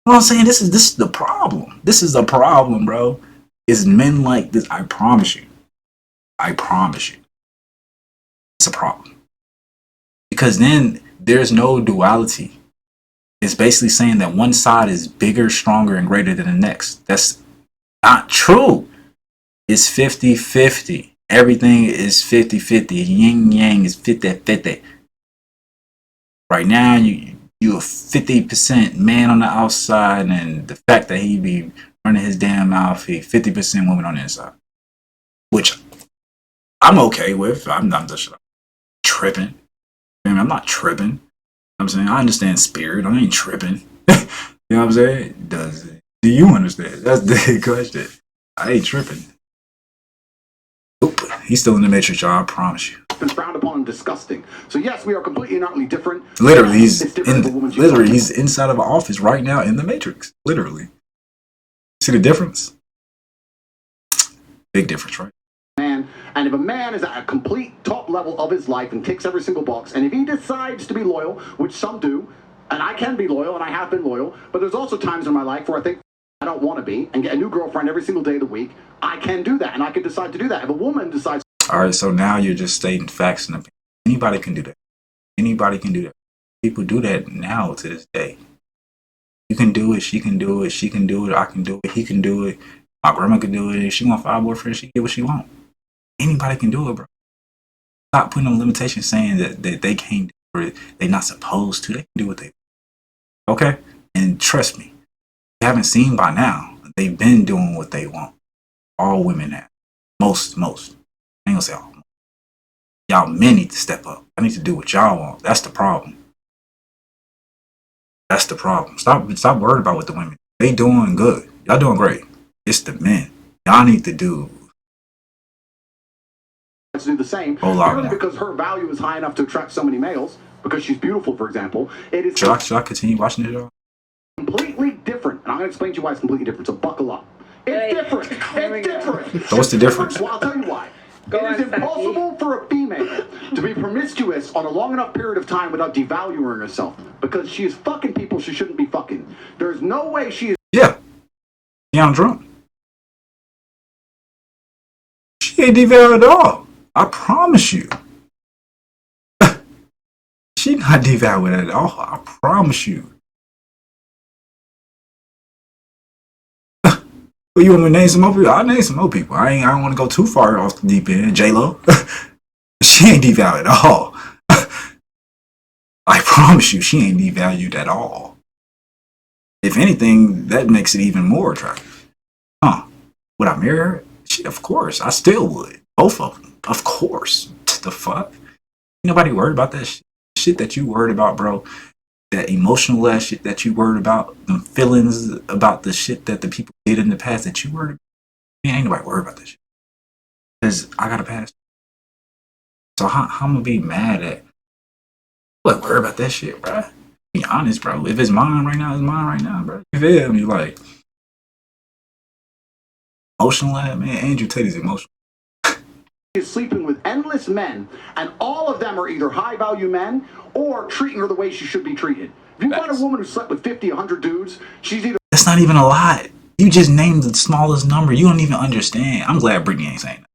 Speaker 1: You know what I'm saying? This is the problem. This is the problem, bro. Is men like this. I promise you. I promise you. It's a problem. Because then there's no duality. It's basically saying that one side is bigger, stronger, and greater than the next. That's not true. It's 50-50. Everything is 50-50. Yin yang is 50-50. Right now, you a 50% man on the outside, and the fact that he be running his damn mouth, he 50% woman on the inside. Which I'm okay with. I'm not just tripping. I mean, I'm not tripping. I'm saying I understand spirit. I ain't tripping. You know what I'm saying? Do you understand? That's the question. I ain't tripping. Oop, he's still in the matrix, y'all. I promise you.
Speaker 2: Been frowned upon and disgusting. So yes, we are completely and utterly different.
Speaker 1: Literally, he's
Speaker 2: he's
Speaker 1: inside of an office right now in the matrix. Literally. See the difference? Big difference, right?
Speaker 2: Man, and if a man is at a complete top level of his life and ticks every single box, and if he decides to be loyal, which some do, and I can be loyal, and I have been loyal, but there's also times in my life where I think I don't want to be, and get a new girlfriend every single day of the week, I can do that, and I can decide to do that. If a woman decides...
Speaker 1: All right, so now you're just stating facts and opinions. Anybody can do that. Anybody can do that. People do that now to this day. You can do it, she can do it, she can do it, I can do it, he can do it, my grandma can do it. If she want 5 boyfriends, she can get what she want. Anybody can do it, bro. Stop putting them limitations saying that they can't do it. They're not supposed to. They can do what they want. Okay? And trust me, you haven't seen by now. They've been doing what they want. All women have. Most. I ain't gonna say all. Y'all men need to step up. I need to do what y'all want. That's the problem. That's the problem. Stop worried about what the women. They doing good. Y'all doing great. It's the men. Y'all need to do
Speaker 2: the same, purely because her value is high enough to attract so many males, because she's beautiful, for example. It is...
Speaker 1: Should I continue watching it all?
Speaker 2: Completely different. And I'm going to explain to you why it's completely different, so buckle up. It's different. It's different.
Speaker 1: So what's the difference?
Speaker 2: Well, I'll tell you why. It is impossible for a female to be promiscuous on a long enough period of time without devaluing herself, because she is fucking people she shouldn't be fucking. There's no way she is...
Speaker 1: Yeah. Yeah, I'm drunk. She ain't devalued at all. I promise you. She not devalued at all. I promise you. Well, you want me to name some more people? I'll name some more people. I don't want to go too far off the deep end. J-Lo. She ain't devalued at all. I promise you, she ain't devalued at all. If anything, that makes it even more attractive. Huh. Would I marry her? She, of course. I still would. Both of them. Of course. The fuck? Ain't nobody worried about that shit that you worried about, bro. That emotional ass shit that you worried about. The feelings about the shit that the people did in the past that you worried about. Man, ain't nobody worried about that shit. Because I got a past. So how I'm gonna be mad at? What, worry about that shit, bro? Be honest, bro. If it's mine right now, it's mine right now, bro. You feel me? Like, emotional ass, man. Andrew Tate is emotional.
Speaker 2: Is sleeping with endless men, and all of them are either high value men or treating her the way she should be treated. If you got a woman who slept with 50, 100 dudes, she's either.
Speaker 1: That's not even a lot. You just named the smallest number. You don't even understand. I'm glad Brittany ain't saying that.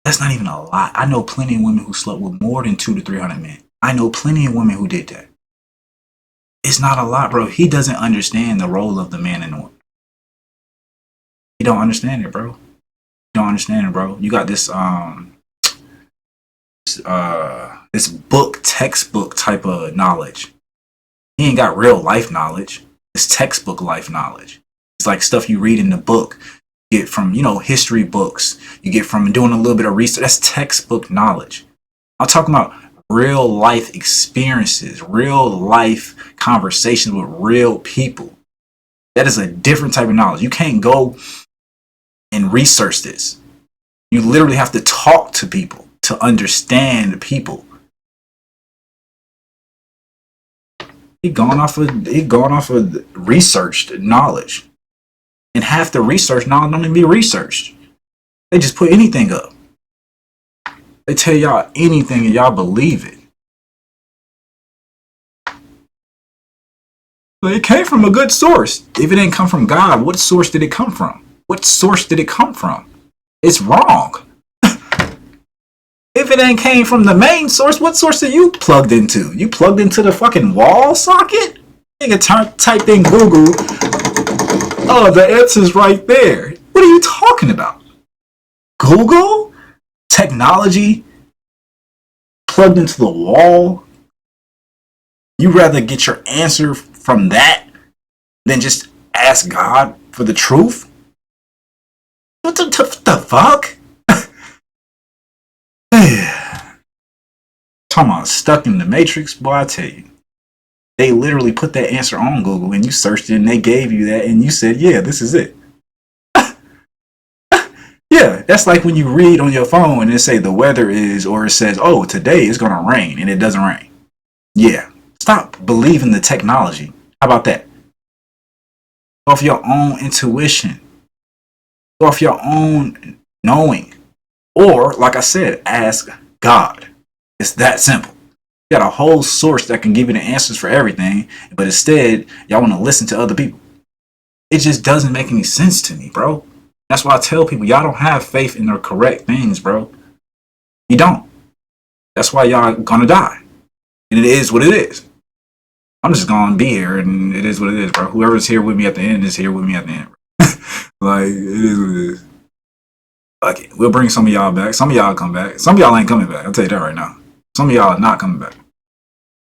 Speaker 1: That's not even a lot. I know plenty of women who slept with more than 200 to 300 men. I know plenty of women who did that. It's not a lot, bro. He doesn't understand the role of the man in the woman. He don't understand it, bro. You don't understand it, bro. You got this this book, textbook type of knowledge. He ain't got real life knowledge. It's textbook life knowledge. It's like stuff you read in the book. You get from, history books. You get from doing a little bit of research. That's textbook knowledge. I'm talking about real life experiences, real life conversations with real people. That is a different type of knowledge. You can't go and research this. You literally have to talk to people to understand people. He gone off of researched knowledge. And half the research knowledge don't even be researched. They just put anything up. They tell y'all anything and y'all believe it. But it came from a good source. If it didn't come from God, what source did it come from? What source did it come from? It's wrong. If it ain't came from the main source, what source are you plugged into? You plugged into the fucking wall socket? Nigga typed in Google. Oh, the answer's right there. What are you talking about? Google? Technology? Plugged into the wall? You rather get your answer from that than just ask God for the truth? What the fuck? Talking about stuck in the matrix, boy, I tell you. They literally put that answer on Google and you searched it and they gave you that and you said, yeah, this is it. Yeah, that's like when you read on your phone and it say the weather is, or it says, oh, today it's going to rain and it doesn't rain. Yeah, stop believing the technology. How about that? Go off your own intuition. Go off your own knowing. Or, like I said, ask God. It's that simple. You got a whole source that can give you the answers for everything, but instead, y'all want to listen to other people. It just doesn't make any sense to me, bro. That's why I tell people, y'all don't have faith in the correct things, bro. You don't. That's why y'all gonna die. And it is what it is. I'm just gonna be here, and it is what it is, bro. Whoever's here with me at the end is here with me at the end, bro. Like, it is what it is. Fuck it. We'll bring some of y'all back. Some of y'all come back. Some of y'all ain't coming back. I'll tell you that right now. Some of y'all are not coming back.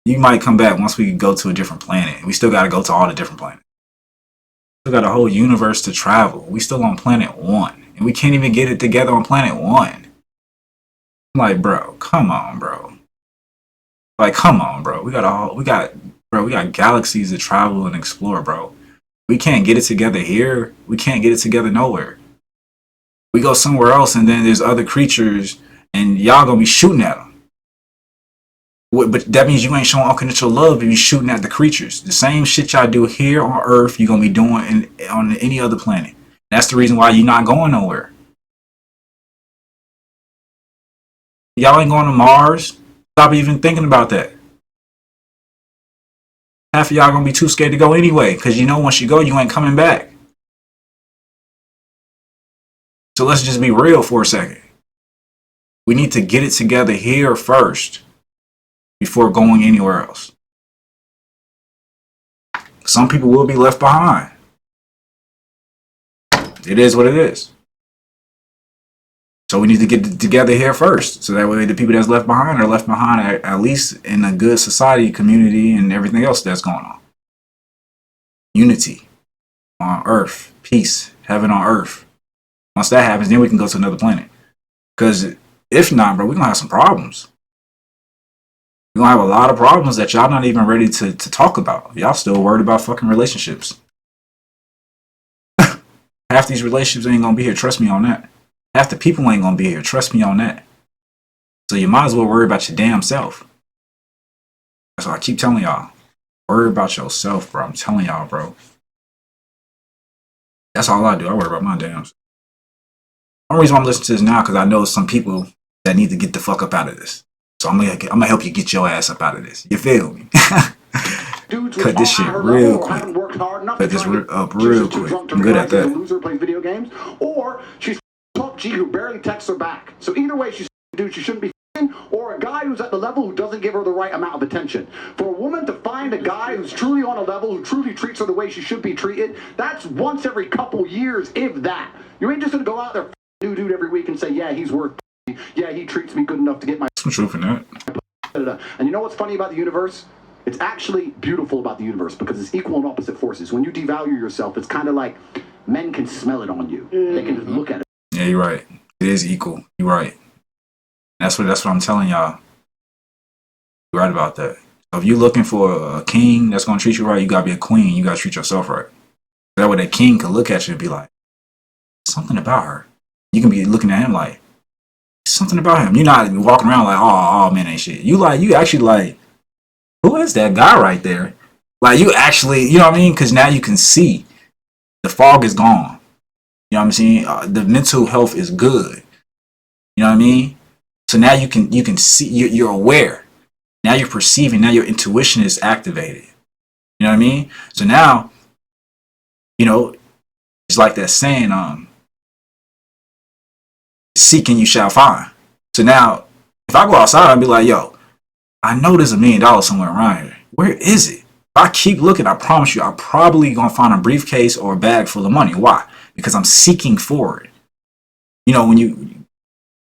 Speaker 1: You might come back once we go to a different planet. We still got to go to all the different planets. We still got a whole universe to travel. We still on planet 1. And we can't even get it together on planet 1. I'm like, bro, come on, bro. Like, come on, bro. We got galaxies to travel and explore, bro. We can't get it together here. We can't get it together nowhere. We go somewhere else and then there's other creatures and y'all gonna be shooting at them. But that means you ain't showing unconditional love if you shooting at the creatures. The same shit y'all do here on Earth, you're gonna be doing on any other planet. That's the reason why you're not going nowhere. Y'all ain't going to Mars. Stop even thinking about that. Half of y'all gonna be too scared to go anyway, because you know once you go, you ain't coming back. So let's just be real for a second. We need to get it together here first before going anywhere else. Some people will be left behind. It is what it is. So we need to get it together here first. So that way the people that's left behind are left behind at least in a good society, community, and everything else that's going on. Unity on earth, peace, heaven on earth. Once that happens, then we can go to another planet. Because if not, bro, we're going to have some problems. We're going to have a lot of problems that y'all not even ready to talk about. Y'all still worried about fucking relationships. Half these relationships ain't going to be here. Trust me on that. Half the people ain't going to be here. Trust me on that. So you might as well worry about your damn self. That's what I keep telling y'all. Worry about yourself, bro. I'm telling y'all, bro. That's all I do. I worry about my damn self. The only reason I'm listening to this now because I know some people that need to get the fuck up out of this. So I'm gonna help you get your ass up out of this. You feel me? Cut this shit real quick. Cut this up real quick. I'm good at that.
Speaker 2: Loser plays video games, or she's top G who barely texts her back. So either way, she's a dude she shouldn't be f***ing, or a guy who's at the level who doesn't give her the right amount of attention. For a woman to find a guy who's truly on a level, who truly treats her the way she should be treated, that's once every couple years, if that. You ain't just gonna go out there new dude every week and say, yeah, he's worth me. Yeah, he treats me good enough to get my
Speaker 1: some truth in that.
Speaker 2: And you know what's funny about the universe? It's actually beautiful about the universe because it's equal and opposite forces. When you devalue yourself, it's kind of like men can smell it on you. They can just look at it.
Speaker 1: Yeah, you're right. It is equal. You're right. That's what I'm telling y'all. You're right about that. So if you're looking for a king that's gonna treat you right, you gotta be a queen. You gotta treat yourself right. That way that king can look at you and be like, something about her. You can be looking at him like, something about him. You're not walking around like, oh man, ain't shit. You actually like, who is that guy right there? Like you actually, you know what I mean? Because now you can see the fog is gone. You know what I'm saying? The mental health is good. You know what I mean? So now you can see, you're aware. Now you're perceiving. Now your intuition is activated. You know what I mean? So now, you know, it's like that saying, seeking you shall find. So now, if I go outside and be like, yo, I know there's $1 million somewhere around here. Where is it? If I keep looking, I promise you, I'm probably going to find a briefcase or a bag full of money. Why? Because I'm seeking for it. You know, when you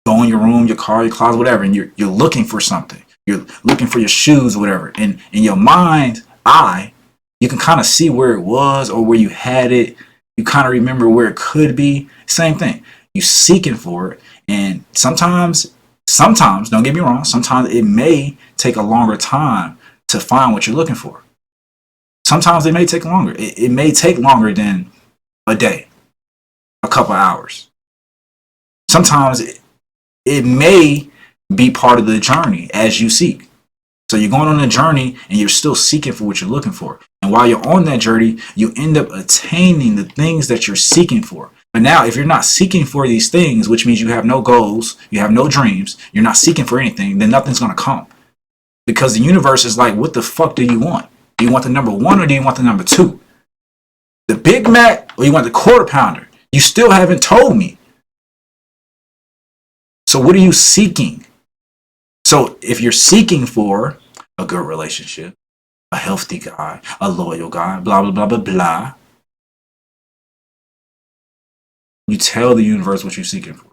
Speaker 1: go in your room, your car, your closet, whatever, and you're looking for something. You're looking for your shoes, whatever. And in your mind, you can kind of see where it was or where you had it. You kind of remember where it could be. Same thing. You seeking for it, and sometimes, don't get me wrong, sometimes it may take a longer time to find what you're looking for. Sometimes it may take longer. It may take longer than a day, a couple hours. Sometimes it may be part of the journey as you seek. So you're going on a journey and you're still seeking for what you're looking for. And while you're on that journey, you end up attaining the things that you're seeking for. But now, if you're not seeking for these things, which means you have no goals, you have no dreams, you're not seeking for anything, then nothing's going to come. Because the universe is like, what the fuck do you want? Do you want the number 1 or do you want the number 2? The Big Mac or you want the quarter pounder? You still haven't told me. So what are you seeking? So if you're seeking for a good relationship, a healthy guy, a loyal guy, blah, blah, blah, blah, blah, you tell the universe what you're seeking for.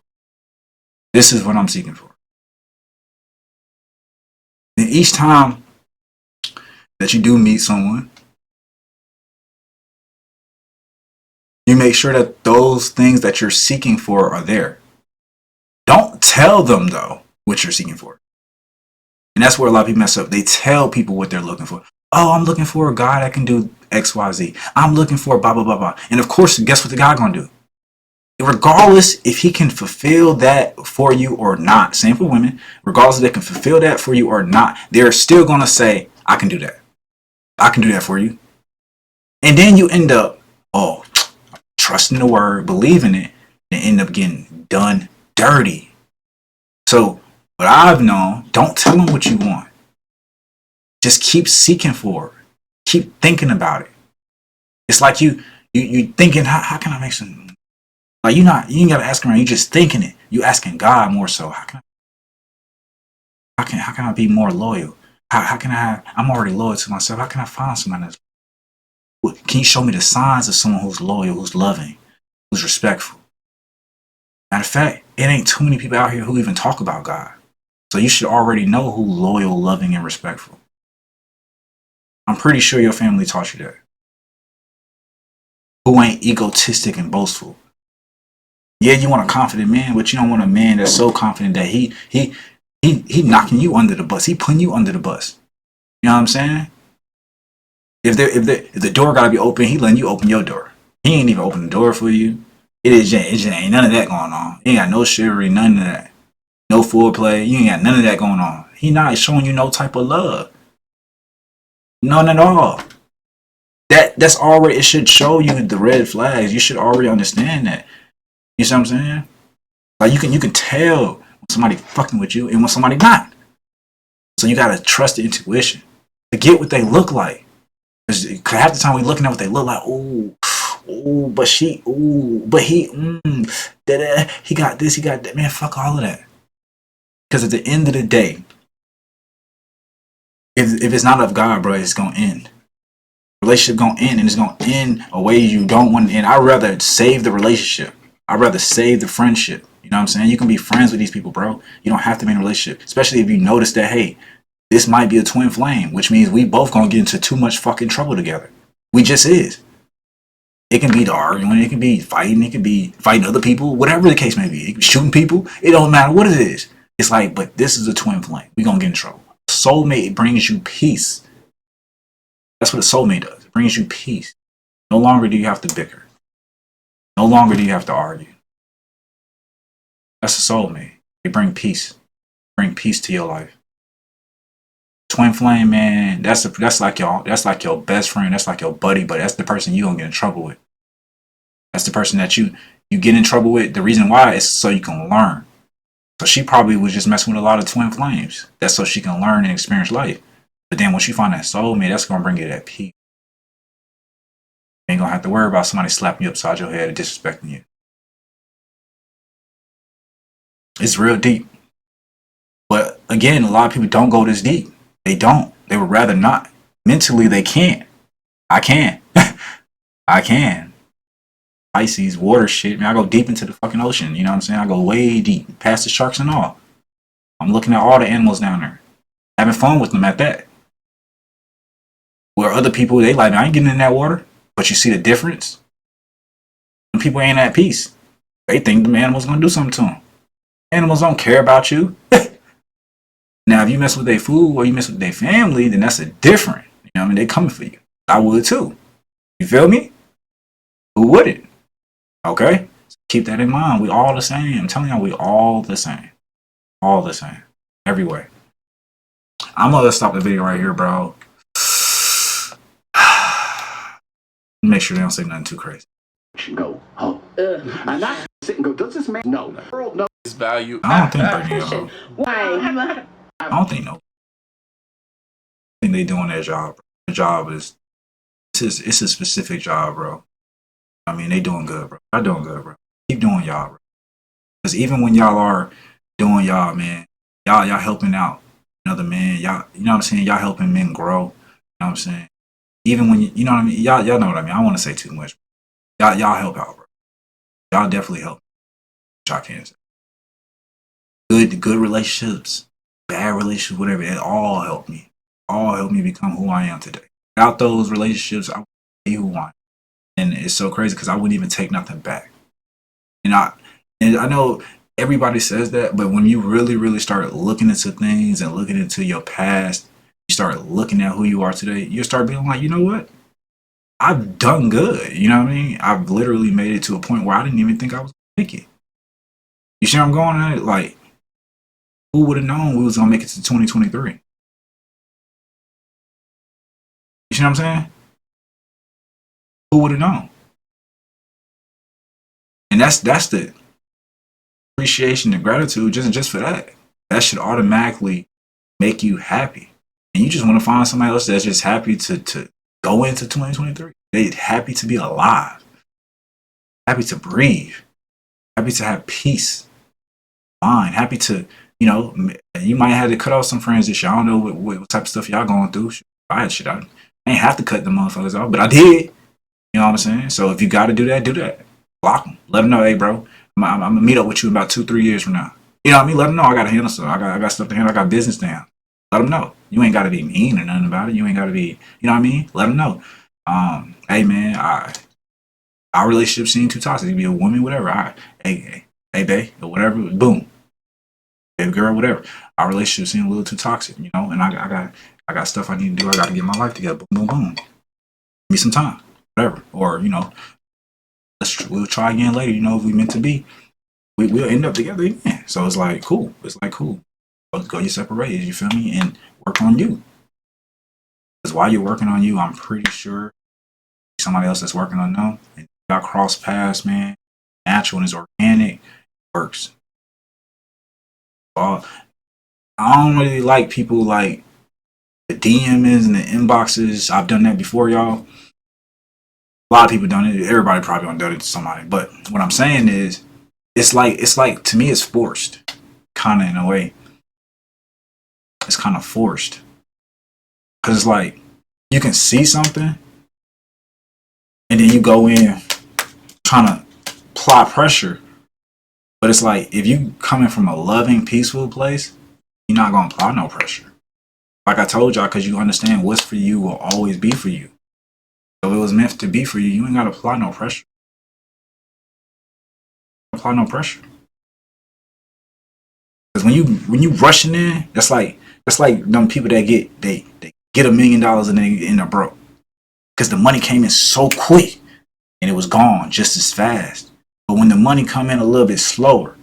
Speaker 1: This is what I'm seeking for. And each time that you do meet someone, you make sure that those things that you're seeking for are there. Don't tell them, though, what you're seeking for. And that's where a lot of people mess up. They tell people what they're looking for. Oh, I'm looking for a guy that can do X, Y, Z. I'm looking for blah, blah, blah, blah. And of course, guess what the guy gonna do? Regardless if he can fulfill that for you or not, same for women, regardless if they can fulfill that for you or not, they're still going to say, I can do that. I can do that for you. And then you end up, trusting the word, believing it, and end up getting done dirty. So what I've known, don't tell them what you want. Just keep seeking for it. Keep thinking about it. It's like you thinking, how can I make some... Like you ain't gotta ask around. You just thinking it. You asking God more so. How can how can I be more loyal? How can I'm already loyal to myself. How can I find someone that's, can you show me the signs of someone who's loyal, who's loving, who's respectful? Matter of fact, it ain't too many people out here who even talk about God. So you should already know who loyal, loving, and respectful. I'm pretty sure your family taught you that. Who ain't egotistic and boastful. Yeah, you want a confident man, but you don't want a man that's so confident that he knocking you under the bus. He putting you under the bus. You know what I'm saying? If the door gotta be open, he letting you open your door. He ain't even open the door for you. It just ain't none of that going on. He ain't got no chivalry, none of that. No foreplay. You ain't got none of that going on. He not showing you no type of love. None at all. That's already, it should show you the red flags. You should already understand that. You see what I'm saying? Like you can tell when somebody fucking with you and when somebody not. So you gotta trust the intuition. Forget what they look like. Cause half the time we looking at what they look like. Ooh, but she, but he, he got this, he got that. Man, fuck all of that. Because at the end of the day, if it's not of God, bro, it's gonna end. Relationship gonna end, and it's gonna end a way you don't want to end. I'd rather save the relationship. I'd rather save the friendship. You know what I'm saying? You can be friends with these people, bro. You don't have to be in a relationship. Especially if you notice that, hey, this might be a twin flame, which means we both gonna get into too much fucking trouble together. We just is. It can be the arguing, it can be fighting, it can be fighting other people, whatever the case may be. It can be shooting people. It don't matter what it is. It's like, but this is a twin flame. We gonna get in trouble. Soulmate brings you peace. That's what a soulmate does. It brings you peace. No longer do you have to bicker. No longer do you have to argue. That's a soulmate. They bring peace. Bring peace to your life. Twin flame, man, that's like your best friend. That's like your buddy, but that's the person you gonna get in trouble with. That's the person that you get in trouble with. The reason why is so you can learn. So she probably was just messing with a lot of twin flames. That's so she can learn and experience life. But then once you find that soulmate, that's gonna bring you that peace. You ain't gonna have to worry about somebody slapping you upside your head or disrespecting you. It's real deep. But again, a lot of people don't go this deep. They don't. They would rather not. Mentally, they can't. I can. I can. Pisces, water shit. Man, I go deep into the fucking ocean. You know what I'm saying? I go way deep, past the sharks and all. I'm looking at all the animals down there, having fun with them at that. Where other people, they like, I ain't getting in that water. But you see the difference? When people ain't at peace, they think the animal's gonna do something to them. Animals don't care about you. Now, if you mess with their food or you mess with their family, then that's a different. You know what I mean? They coming for you. I would too. You feel me? Who wouldn't? Okay? So keep that in mind. We all the same. I'm telling y'all, we all the same. All the same. Every way. I'm gonna stop the video right here, bro. Make sure they don't say nothing too crazy.
Speaker 2: Go home. And not sit and go, does this man? No. The world knows.
Speaker 6: His value.
Speaker 1: I don't think bringing it home.
Speaker 3: Why?
Speaker 1: I don't think no. I think they doing their job. Their job is it's a specific job, bro. I mean, they doing good, bro. Y'all doing good, bro. Keep doing y'all, bro. Because even when y'all are doing y'all, man, y'all helping out another man. Y'all, you know what I'm saying? Y'all helping men grow. You know what I'm saying? Even when you know what I mean? Y'all know what I mean. I don't want to say too much. Y'all help out, bro. Y'all definitely help. Y'all can say. Good relationships, bad relationships, whatever. It all helped me. All helped me become who I am today. Without those relationships, I wouldn't be who I am. And it's so crazy because I wouldn't even take nothing back. And I know everybody says that, but when you really, really start looking into things and looking into your past, you start looking at who you are today, you start being like, you know what? I've done good. You know what I mean? I've literally made it to a point where I didn't even think I was going to make it. You see where I'm going at it? Like, who would have known we was going to make it to 2023? You see what I'm saying? Who would have known? And that's the appreciation and gratitude just for that. That should automatically make you happy. And you just want to find somebody else that's just happy to go into 2023. They're happy to be alive. Happy to breathe. Happy to have peace. Mind. Happy to, You know, you might have to cut off some friends this year. I don't know what type of stuff y'all going through. I had shit out. I ain't have to cut the motherfuckers off, but I did. You know what I'm saying? So if you got to do that, do that. Block them. Let them know, hey, bro, I'm gonna meet up with you in about 2-3 years from now. You know what I mean? Let them know I got to handle stuff. I got stuff to handle. I got business to handle. Let them know. You ain't got to be mean or nothing about it. You ain't got to be, you know what I mean? Let them know. Hey, man, our relationship seemed too toxic. You be a woman, whatever. Hey, babe, or whatever. Boom. Baby girl, whatever. Our relationship seemed a little too toxic, you know. And I got stuff I need to do. I got to get my life together. Boom, boom, boom. Give me some time, whatever. Or you know, we'll try again later. You know, if we meant to be, we'll end up together again. So it's like cool. It's like cool. Go your separate ways. You feel me? And work on you. Because while you're working on you, I'm pretty sure somebody else that's working on them and y'all cross paths, man. Natural and it's organic, works. I don't really like people like the DMs and the inboxes. I've done that before, y'all. A lot of people done it. Everybody probably done it to somebody. But what I'm saying is, it's like to me, it's forced, kind of in a way. It's kind of forced because it's like you can see something, and then you go in trying to apply pressure. But it's like if you coming from a loving, peaceful place, you're not gonna apply no pressure. Like I told y'all, because you understand what's for you will always be for you. If it was meant to be for you, you ain't gotta apply no pressure. Apply no pressure. Because when you rushing in, that's like them people that get $1 million and they end up broke. Because the money came in so quick and it was gone just as fast. But when the money come in a little bit slower,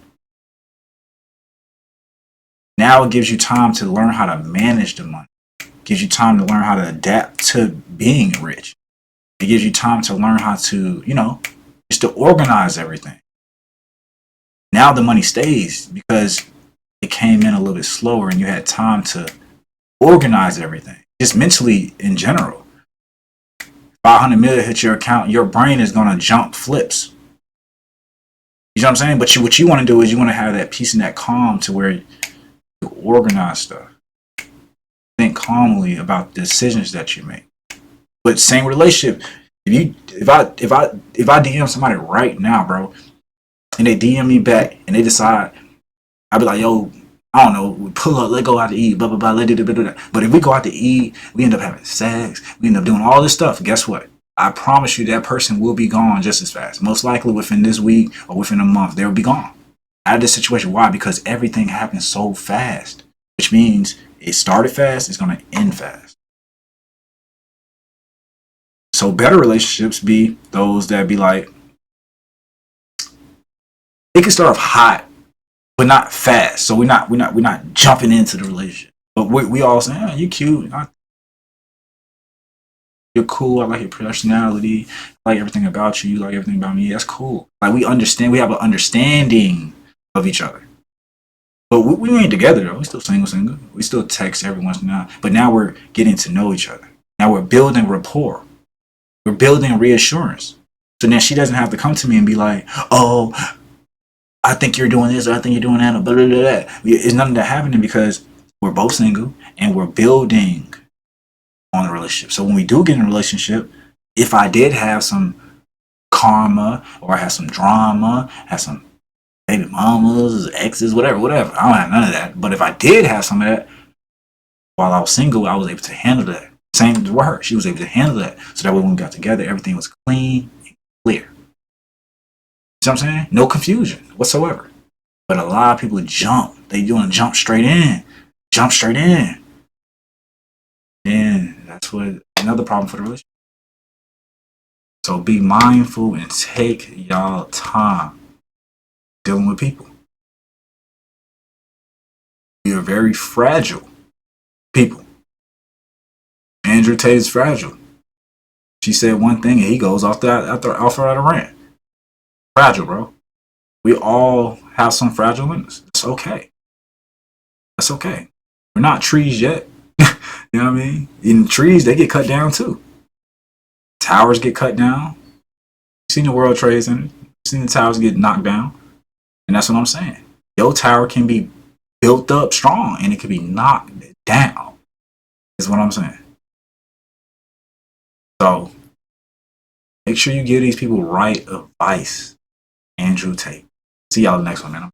Speaker 1: now it gives you time to learn how to manage the money. It gives you time to learn how to adapt to being rich. It gives you time to learn how to, you know, just to organize everything. Now the money stays because it came in a little bit slower and you had time to organize everything. Just mentally in general. 500 million hit your account, your brain is gonna jump flips. You know what I'm saying? But what you want to do is you want to have that peace and that calm to where you organize stuff. Think calmly about the decisions that you make. But same relationship. If I DM somebody right now, bro, and they DM me back and they decide, I'll be like, yo, I don't know, we pull up, let go out to eat, blah blah blah, let do that. But if we go out to eat, we end up having sex, we end up doing all this stuff. Guess what? I promise you that person will be gone just as fast. Most likely within this week or within a month, they'll be gone out of this situation. Why? Because everything happens so fast, which means it started fast, it's going to end fast. So better relationships be those that be like, it can start off hot, but not fast. So we're not jumping into the relationship. But we all say, oh, you cute. You're cool. I like your personality. I like everything about you. You like everything about me. That's cool. Like we understand. We have an understanding of each other. But we ain't together though. We still single. We still text every once in a while. But now we're getting to know each other. Now we're building rapport. We're building reassurance. So now she doesn't have to come to me and be like, oh, I think you're doing this, or I think you're doing that, or blah, blah, blah, blah. It's none of that happening because we're both single and we're building on the relationship. So when we do get in a relationship, if I did have some karma or I had some drama, had some baby mamas, exes, whatever, I don't have none of that. But if I did have some of that while I was single, I was able to handle that. Same with her. She was able to handle that. So that way when we got together, everything was clean and clear. You know what I'm saying? No confusion whatsoever. But a lot of people jump. They want to jump straight in. And that's what another problem for the relationship. So be mindful and take y'all time dealing with people. You're very fragile people. Andrew Tate is fragile. She said one thing and he goes off out a rant. Fragile, bro. We all have some fragile in us. It's okay. That's okay. We're not trees yet. You know what I mean? In trees, they get cut down too. Towers get cut down. You've seen the World Trade Center. You've seen the towers get knocked down. And that's what I'm saying. Your tower can be built up strong and it could be knocked down, is what I'm saying. So make sure you give these people right advice. Andrew Tate. See y'all next one, man.